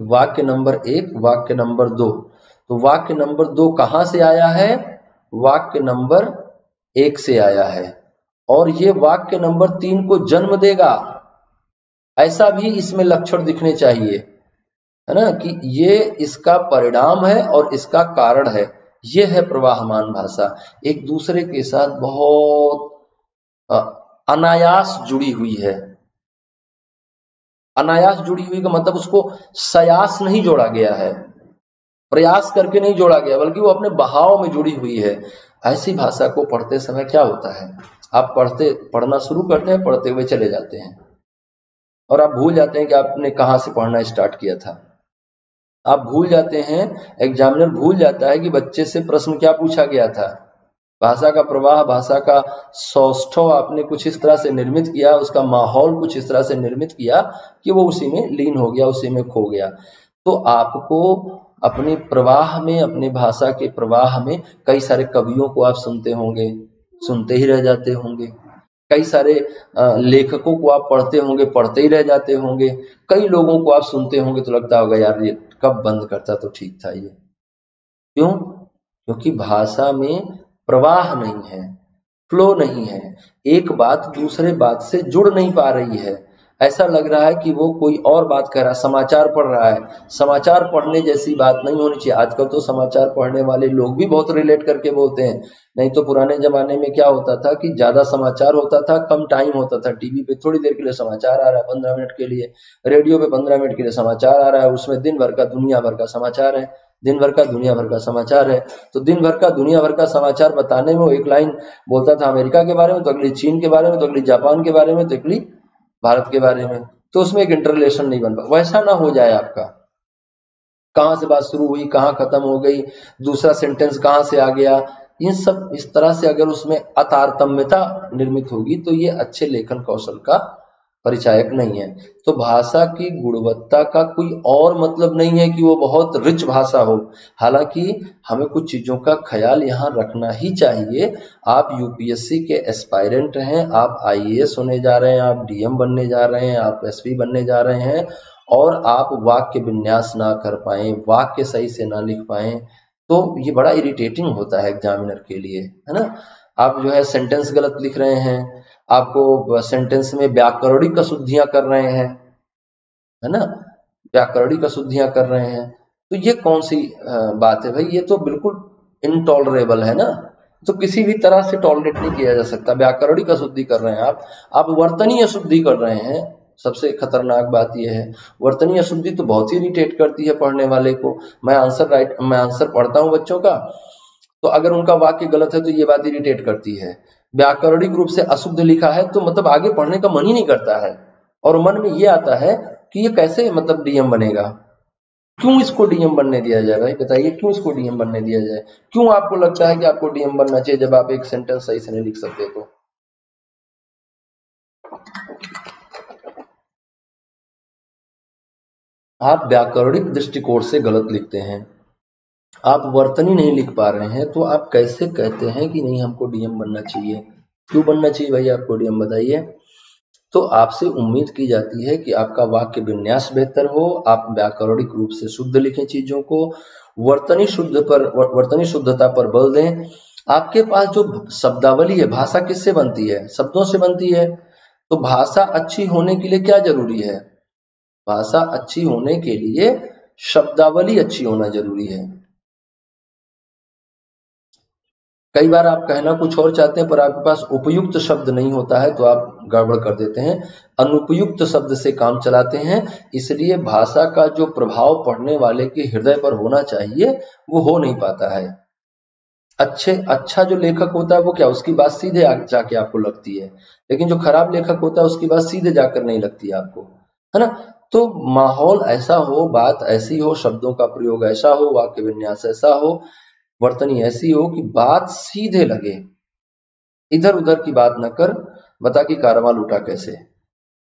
वाक्य नंबर 1, वाक्य नंबर 2। तो वाक्य नंबर 2 कहां से आया है? वाक्य नंबर 1 से आया है, और ये वाक्य नंबर 3 को जन्म देगा। ऐसा भी इसमें लक्षण दिखने चाहिए, है ना, कि ये इसका परिणाम है और इसका कारण है। ये है प्रवाहमान भाषा, एक दूसरे के साथ बहुत अनायास जुड़ी हुई है। अनायास जुड़ी हुई का मतलब उसको सयास नहीं जोड़ा गया है, प्रयास करके नहीं जोड़ा गया, बल्कि वो अपने बहाव में जुड़ी हुई है। ऐसी भाषा को पढ़ते समय क्या होता है, आप पढ़ना शुरू करते हैं, पढ़ते हुए चले जाते हैं और आप भूल जाते हैं कि आपने कहां से पढ़ना स्टार्ट किया था। आप भूल जाते हैं, एग्जामिनर भूल जाता है कि बच्चे से प्रश्न क्या पूछा गया था। भाषा का प्रवाह, भाषा का सौष्ठव आपने कुछ इस तरह से निर्मित किया, उसका माहौल कुछ इस तरह से निर्मित किया कि वो उसी में लीन हो गया, उसी में खो गया। तो आपको अपने प्रवाह में, अपने भाषा के प्रवाह में कई सारे कवियों को आप सुनते होंगे, सुनते ही रह जाते होंगे। कई सारे लेखकों को आप पढ़ते होंगे, पढ़ते ही रह जाते होंगे। कई लोगों को आप सुनते होंगे तो लगता होगा यार ये कब बंद करता तो ठीक था ये। क्यों? क्योंकि भाषा में प्रवाह नहीं है, फ्लो नहीं है, एक बात दूसरे बात से जुड़ नहीं पा रही है। ऐसा लग रहा है कि वो कोई और बात कह रहा है, समाचार पढ़ रहा है। समाचार पढ़ने जैसी बात नहीं होनी चाहिए। आजकल तो समाचार पढ़ने वाले लोग भी बहुत रिलेट करके बोलते हैं। नहीं तो पुराने जमाने में क्या होता था कि ज्यादा समाचार होता था, कम टाइम होता था। टीवी पे थोड़ी देर के लिए समाचार आ रहा है, 15 मिनट के लिए, रेडियो पे 15 मिनट के लिए समाचार आ रहा है, उसमें दिन भर का दुनिया भर का समाचार है, दिन भर का दुनिया भर का समाचार है। तो दिन भर का दुनिया भर का समाचार बताने में वो एक लाइन बोलता था अमेरिका के बारे में, तो अगली चीन के बारे में, तो अगली जापान के बारे में, तो अगली भारत के बारे में। तो उसमें एक इंटरलेशन नहीं बन पा, वैसा ना हो जाए आपका। कहां से बात शुरू हुई, कहां खत्म हो गई, दूसरा सेंटेंस कहां से आ गया, इन सब इस तरह से अगर उसमें अतारतम्यता निर्मित होगी तो ये अच्छे लेखन कौशल का परिचायक नहीं है। तो भाषा की गुणवत्ता का कोई और मतलब नहीं है कि वो बहुत रिच भाषा हो। हालांकि हमें कुछ चीजों का ख्याल यहाँ रखना ही चाहिए। आप यूपीएससी के एस्पायरेंट हैं, आप आईएएस होने जा रहे हैं, आप डीएम बनने जा रहे हैं, आप एसपी बनने जा रहे हैं, और आप वाक्य विन्यास ना कर पाए, वाक्य सही से ना लिख पाए, तो ये बड़ा इरिटेटिंग होता है एग्जामिनर के लिए, है ना। आप जो है सेंटेंस गलत लिख रहे हैं, आपको सेंटेंस में व्याकरणिक अशुद्धियां कर रहे हैं, है ना, व्याकरणिक अशुद्धियां कर रहे हैं। तो ये कौन सी बात है भाई, ये तो बिल्कुल इनटॉलरेबल है ना। तो किसी भी तरह से टॉलरेट नहीं किया जा सकता। व्याकरणिक अशुद्धि कर रहे हैं आप वर्तनीय अशुद्धि कर रहे हैं। सबसे खतरनाक बात यह है, वर्तनीय अशुद्धि तो बहुत ही इरिटेट करती है पढ़ने वाले को। मैं आंसर पढ़ता हूं बच्चों का, तो अगर उनका वाक्य गलत है तो ये बात इरिटेट करती है। व्याकरणिक रूप से अशुद्ध लिखा है तो मतलब आगे पढ़ने का मन ही नहीं करता है, और मन में ये आता है कि ये कैसे मतलब डीएम बनेगा, क्यों इसको डीएम बनने दिया जाए। भाई बताइए क्यों इसको डीएम बनने दिया जाए, क्यों आपको लगता है कि आपको डीएम बनना चाहिए जब आप एक सेंटेंस सही से नहीं लिख सकते। तो आप व्याकरणिक दृष्टिकोण से गलत लिखते हैं, आप वर्तनी नहीं लिख पा रहे हैं, तो आप कैसे कहते हैं कि नहीं हमको डीएम बनना चाहिए। क्यों बनना चाहिए भाई आपको डीएम, बताइए। तो आपसे उम्मीद की जाती है कि आपका वाक्य विन्यास बेहतर हो, आप व्याकरणिक रूप से शुद्ध लिखें चीजों को, वर्तनी शुद्धता पर बल दें। आपके पास जो शब्दावली है, भाषा किससे बनती है, शब्दों से बनती है। तो भाषा अच्छी होने के लिए क्या जरूरी है, भाषा अच्छी होने के लिए शब्दावली अच्छी होना जरूरी है। कई बार आप कहना कुछ और चाहते हैं पर आपके पास उपयुक्त शब्द नहीं होता है तो आप गड़बड़ कर देते हैं, अनुपयुक्त शब्द से काम चलाते हैं। इसलिए भाषा का जो प्रभाव पढ़ने वाले के हृदय पर होना चाहिए वो हो नहीं पाता है। अच्छा जो लेखक होता है वो क्या, उसकी बात सीधे जाके आपको लगती है, लेकिन जो खराब लेखक होता है उसकी बात सीधे जाकर नहीं लगती है आपको, है ना। तो माहौल ऐसा हो, बात ऐसी हो, शब्दों का प्रयोग ऐसा हो, वाक्य विन्यास ऐसा हो, वर्तनी ऐसी हो कि बात सीधे लगे, इधर उधर की बात न कर बता कि कारवां लूटा कैसे,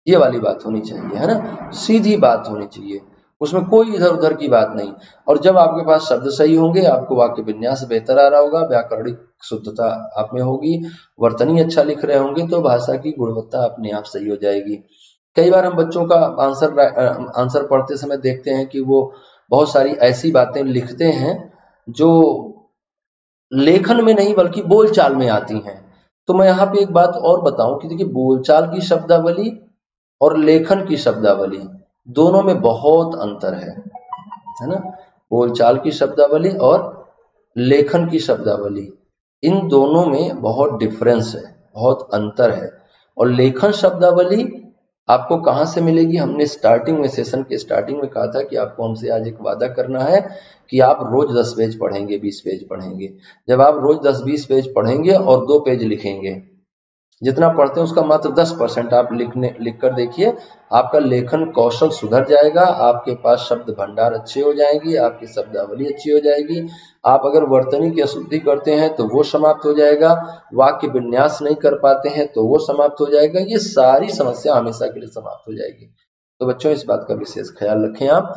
ये वाली बात होनी चाहिए, है ना। सीधी बात होनी चाहिए, उसमें कोई इधर उधर की बात नहीं। और जब आपके पास शब्द सही होंगे, आपको वाक्य विन्यास बेहतर आ रहा होगा, व्याकरणिक शुद्धता आप में होगी, वर्तनी अच्छा लिख रहे होंगे, तो भाषा की गुणवत्ता अपने आप सही हो जाएगी। कई बार हम बच्चों का आंसर पढ़ते समय देखते हैं कि वो बहुत सारी ऐसी बातें लिखते हैं जो लेखन में नहीं बल्कि बोलचाल में आती हैं। तो मैं यहाँ पे एक बात और बताऊं कि देखिए, बोलचाल की शब्दावली और लेखन की शब्दावली दोनों में बहुत अंतर है ना। बोलचाल की शब्दावली और लेखन की शब्दावली, इन दोनों में बहुत डिफरेंस है, बहुत अंतर है। और लेखन शब्दावली आपको कहाँ से मिलेगी, हमने स्टार्टिंग में, सेशन के स्टार्टिंग में कहा था कि आपको हमसे आज एक वादा करना है कि आप रोज 10 पेज पढ़ेंगे, 20 पेज पढ़ेंगे। जब आप रोज 10-20 पेज पढ़ेंगे और 2 पेज लिखेंगे, जितना पढ़ते हैं उसका मात्र 10% आप लिख कर देखिए, आपका लेखन कौशल सुधर जाएगा, आपके पास शब्द भंडार अच्छे हो जाएंगी, आपकी शब्दावली अच्छी हो जाएगी। आप अगर वर्तनी की अशुद्धि करते हैं तो वो समाप्त हो जाएगा, वाक्य विन्यास नहीं कर पाते हैं तो वो समाप्त हो जाएगा, ये सारी समस्या हमेशा के लिए समाप्त हो जाएगी। तो बच्चों, इस बात का विशेष ख्याल रखें आप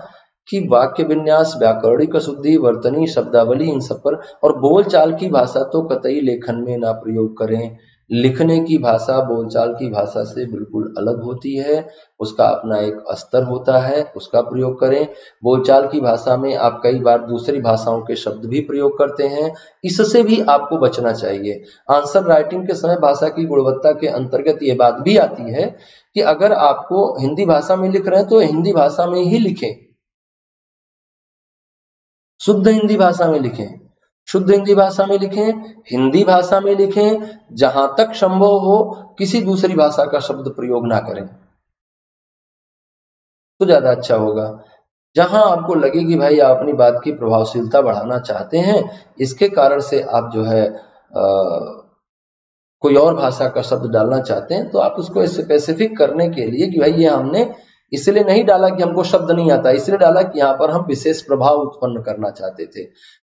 कि वाक्य विन्यास, व्याकरणिक अशुद्धि, वर्तनी, शब्दावली, इन सब पर। और बोलचाल की भाषा तो कतई लेखन में ना प्रयोग करें। लिखने की भाषा बोलचाल की भाषा से बिल्कुल अलग होती है, उसका अपना एक स्तर होता है, उसका प्रयोग करें। बोलचाल की भाषा में आप कई बार दूसरी भाषाओं के शब्द भी प्रयोग करते हैं, इससे भी आपको बचना चाहिए। आंसर राइटिंग के समय भाषा की गुणवत्ता के अंतर्गत ये बात भी आती है कि अगर आपको हिंदी भाषा में लिख रहे हैं तो हिंदी भाषा में ही लिखें, शुद्ध हिंदी भाषा में लिखें, शुद्ध हिंदी भाषा में लिखें, हिंदी भाषा में लिखें, जहां तक संभव हो किसी दूसरी भाषा का शब्द प्रयोग ना करें तो ज्यादा अच्छा होगा। जहां आपको लगे कि भाई आप अपनी बात की प्रभावशीलता बढ़ाना चाहते हैं, इसके कारण से आप जो है कोई और भाषा का शब्द डालना चाहते हैं, तो आप उसको स्पेसिफिक करने के लिए कि भाई ये हमने इसलिए नहीं डाला कि हमको शब्द नहीं आता, इसलिए डाला कि यहाँ पर हम विशेष प्रभाव उत्पन्न करना चाहते थे।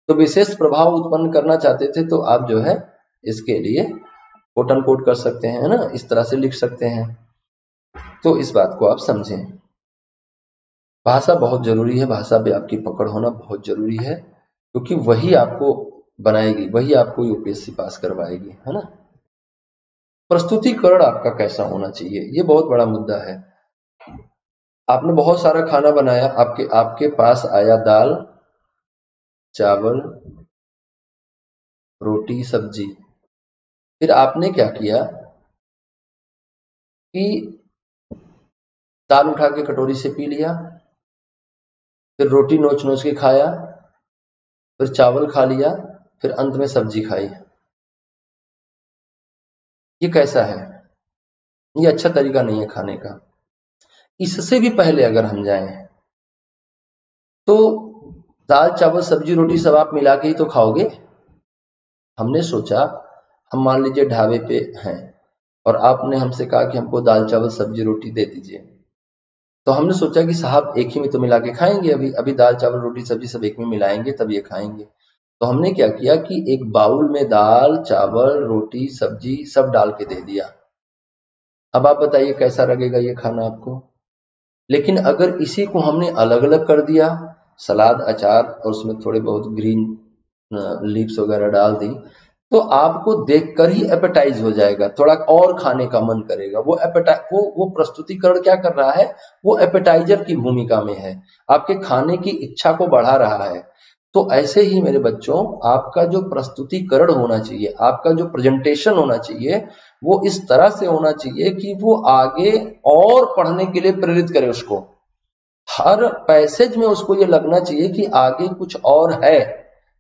तो विशेष प्रभाव उत्पन्न करना चाहते थे तो आप जो है इसके लिए कोट अनकोट कर सकते हैं, है ना, इस तरह से लिख सकते हैं। तो इस बात को आप समझें, भाषा बहुत जरूरी है, भाषा पे आपकी पकड़ होना बहुत जरूरी है, क्योंकि वही आपको बनाएगी, वही आपको यूपीएससी पास करवाएगी, है ना। प्रस्तुतिकरण आपका कैसा होना चाहिए, ये बहुत बड़ा मुद्दा है। आपने बहुत सारा खाना बनाया, आपके पास आया दाल, चावल, रोटी, सब्जी। फिर आपने क्या किया कि दाल उठा के कटोरी से पी लिया, फिर रोटी नोच नोच के खाया, फिर चावल खा लिया, फिर अंत में सब्जी खाई। ये कैसा है, ये अच्छा तरीका नहीं है खाने का। इससे भी पहले अगर हम जाएं तो दाल चावल सब्जी रोटी सब आप मिला के ही तो खाओगे। हमने सोचा, हम मान लीजिए ढाबे पे हैं और आपने हमसे कहा कि हमको दाल चावल सब्जी रोटी दे दीजिए, तो हमने सोचा कि साहब एक ही में तो मिला के खाएंगे, अभी अभी दाल चावल रोटी सब्जी सब एक में मिलाएंगे तब ये खाएंगे। तो हमने क्या किया कि एक बाउल में दाल चावल रोटी सब्जी सब डाल के दे दिया। अब आप बताइए कैसा लगेगा ये खाना आपको। लेकिन अगर इसी को हमने अलग अलग कर दिया, सलाद अचार और उसमें थोड़े बहुत ग्रीन लीव्स वगैरह डाल दी, तो आपको देखकर ही एपेटाइज हो जाएगा, थोड़ा और खाने का मन करेगा। वो प्रस्तुतिकरण क्या कर रहा है, वो एपेटाइजर की भूमिका में है, आपके खाने की इच्छा को बढ़ा रहा है। तो ऐसे ही मेरे बच्चों, आपका जो प्रस्तुतिकरण होना चाहिए, आपका जो प्रेजेंटेशन होना चाहिए, वो इस तरह से होना चाहिए कि वो आगे और पढ़ने के लिए प्रेरित करे उसको। हर पैसेज में उसको ये लगना चाहिए कि आगे कुछ और है,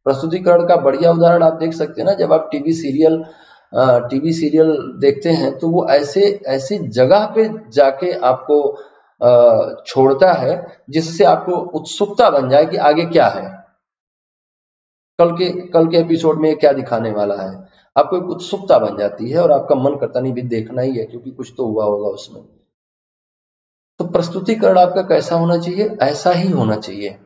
प्रस्तुतिकरण का बढ़िया उदाहरण आप देख सकते हैं ना, जब आप टीवी सीरियल देखते हैं तो वो ऐसी जगह पे जाके आपको छोड़ता है जिससे आपको उत्सुकता बन जाए कि आगे क्या है, कल के एपिसोड में क्या दिखाने वाला है। आपको एक उत्सुकता बन जाती है और आपका मन करता नहीं भी देखना ही है, क्योंकि कुछ तो हुआ होगा उसमें। तो प्रस्तुतिकरण आपका कैसा होना चाहिए? ऐसा ही होना चाहिए।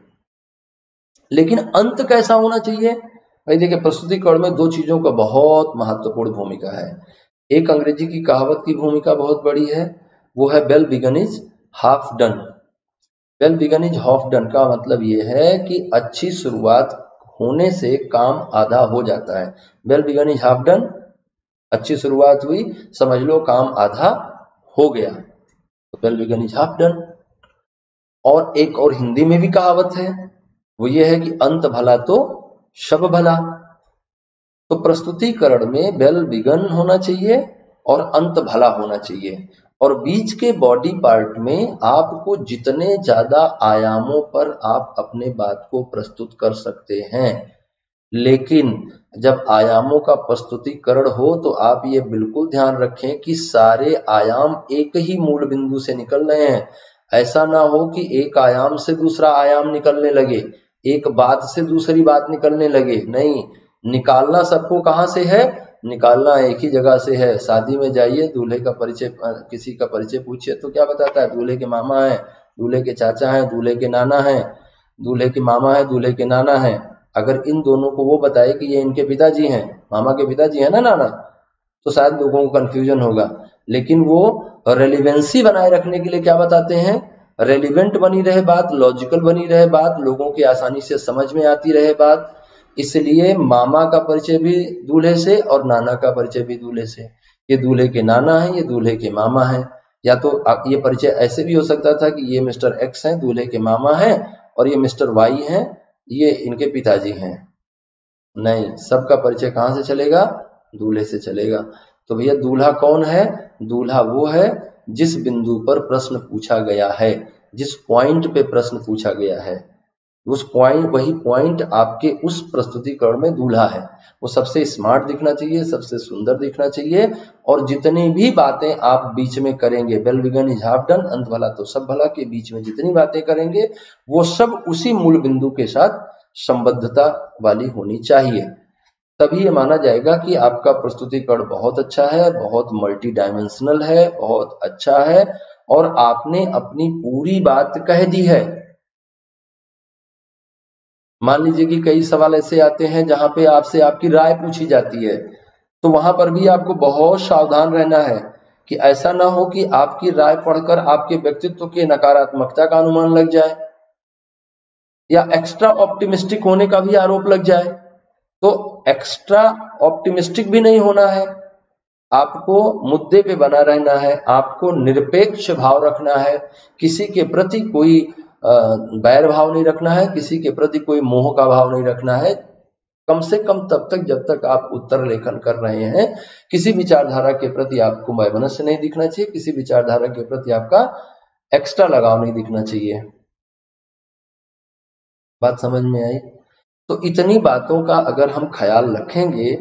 लेकिन अंत कैसा होना चाहिए? भाई देखिए, प्रस्तुतिकरण में दो चीजों का बहुत महत्वपूर्ण भूमिका है। एक अंग्रेजी की कहावत की भूमिका बहुत बड़ी है, वो है well begun is half done. Well begun is half done का मतलब ये है कि अच्छी शुरुआत होने से काम आधा हो जाता है। Well begun is half done, अच्छी शुरुआत हुई, समझ लो काम आधा हो गया, तो well begun is half done. और एक और हिंदी में भी कहावत है, वो ये है कि अंत भला तो शब भला। तो प्रस्तुतिकरण में बेल बिगन होना चाहिए और अंत भला होना चाहिए, और बीच के बॉडी पार्ट में आपको जितने ज्यादा आयामों पर आप अपने बात को प्रस्तुत कर सकते हैं। लेकिन जब आयामों का प्रस्तुतिकरण हो तो आप ये बिल्कुल ध्यान रखें कि सारे आयाम एक ही मूल बिंदु से निकल रहे हैं। ऐसा ना हो कि एक आयाम से दूसरा आयाम निकलने लगे, एक बात से दूसरी बात निकलने लगे। नहीं, निकालना सबको कहाँ से है? निकालना एक ही जगह से है। शादी में जाइए, दूल्हे का परिचय, किसी का परिचय पूछिए तो क्या बताता है? दूल्हे के मामा है, दूल्हे के चाचा है, दूल्हे के नाना है, दूल्हे के मामा है, दूल्हे के नाना है। अगर इन दोनों को वो बताए कि ये इनके पिताजी हैं, मामा के पिताजी है ना नाना, तो शायद लोगों को कंफ्यूजन होगा। लेकिन वो रेलिवेंसी बनाए रखने के लिए क्या बताते हैं? रेलिवेंट बनी रहे बात, लॉजिकल बनी रहे बात, लोगों की आसानी से समझ में आती रहे बात। इसलिए मामा का परिचय भी दूल्हे से और नाना का परिचय भी दूल्हे से। ये दूल्हे के नाना है, ये दूल्हे के मामा है। या तो ये परिचय ऐसे भी हो सकता था कि ये मिस्टर एक्स हैं, दूल्हे के मामा हैं, और ये मिस्टर वाई हैं, ये इनके पिताजी हैं। नहीं, सबका परिचय कहां से चलेगा? दूल्हे से चलेगा। तो भैया दूल्हा कौन है? दूल्हा वो है जिस बिंदु पर प्रश्न पूछा गया है, जिस पॉइंट पे प्रश्न पूछा गया है, उस पॉइंट, वही पॉइंट आपके उस प्रस्तुतिकरण में दूल्हा है। वो सबसे स्मार्ट दिखना चाहिए, सबसे सुंदर दिखना चाहिए, और जितनी भी बातें आप बीच में करेंगे, well begun is half done, अंत भला तो सब भला के बीच में जितनी बातें करेंगे वो सब उसी मूल बिंदु के साथ संबद्धता वाली होनी चाहिए। तभी ये माना जाएगा कि आपका प्रस्तुतिकरण बहुत अच्छा है, बहुत मल्टी डायमेंशनल है, बहुत अच्छा है, और आपने अपनी पूरी बात कह दी है। मान लीजिए कि कई सवाल ऐसे आते हैं जहां पे आपसे आपकी राय पूछी जाती है, तो वहां पर भी आपको बहुत सावधान रहना है कि ऐसा ना हो कि आपकी राय पढ़कर आपके व्यक्तित्व के नकारात्मकता का अनुमान लग जाए या एक्स्ट्रा ऑप्टिमिस्टिक होने का भी आरोप लग जाए। तो एक्स्ट्रा ऑप्टिमिस्टिक भी नहीं होना है, आपको मुद्दे पे बना रहना है, आपको निरपेक्ष भाव रखना है, किसी के प्रति कोई बैर भाव नहीं रखना है, किसी के प्रति कोई मोह का भाव नहीं रखना है। कम से कम तब तक जब तक आप उत्तर लेखन कर रहे हैं, किसी विचारधारा के प्रति आपको वैमनस्य नहीं दिखना चाहिए, किसी विचारधारा के प्रति आपका एक्स्ट्रा लगाव नहीं दिखना चाहिए। बात समझ में आई? तो इतनी बातों का अगर हम ख्याल रखेंगे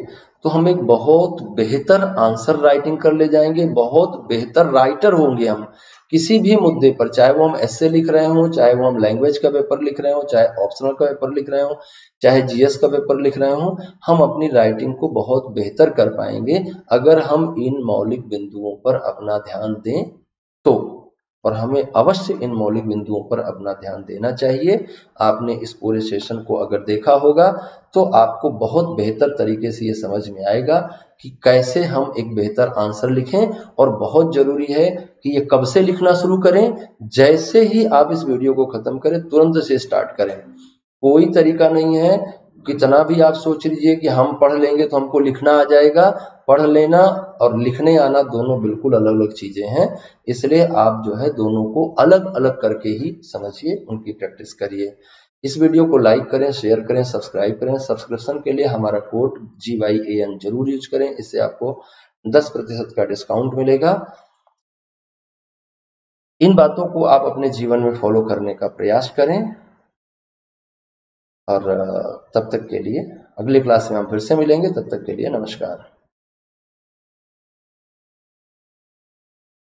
तो हम एक बहुत बेहतर आंसर राइटिंग कर ले जाएंगे, बहुत बेहतर राइटर होंगे हम किसी भी मुद्दे पर, चाहे वो हम एस्से लिख रहे हो, चाहे वो हम लैंग्वेज का पेपर लिख रहे हो, चाहे ऑप्शनल का पेपर लिख रहे हो, चाहे जीएस का पेपर लिख रहे हो। हम अपनी राइटिंग को बहुत बेहतर कर पाएंगे अगर हम इन मौलिक बिंदुओं पर अपना ध्यान दें तो, और हमें अवश्य इन मौलिक बिंदुओं पर अपना ध्यान देना चाहिए। आपने इस पूरे सेशन को अगर देखा होगा तो आपको बहुत बेहतर तरीके से ये समझ में आएगा कि कैसे हम एक बेहतर आंसर लिखें। और बहुत जरूरी है कि ये कब से लिखना शुरू करें? जैसे ही आप इस वीडियो को खत्म करें तुरंत से स्टार्ट करें। कोई तरीका नहीं है, कितना भी आप सोच लीजिए कि हम पढ़ लेंगे तो हमको लिखना आ जाएगा। पढ़ लेना और लिखने आना दोनों बिल्कुल अलग अलग चीजें हैं। इसलिए आप जो है दोनों को अलग अलग करके ही समझिए, उनकी प्रैक्टिस करिए। इस वीडियो को लाइक करें, शेयर करें, सब्सक्राइब करें। सब्सक्रिप्शन के लिए हमारा कोड GYAN जरूर यूज करें, इससे आपको 10% का डिस्काउंट मिलेगा। इन बातों को आप अपने जीवन में फॉलो करने का प्रयास करें। और तब तक के लिए अगली क्लास में हम फिर से मिलेंगे। तब तक के लिए नमस्कार।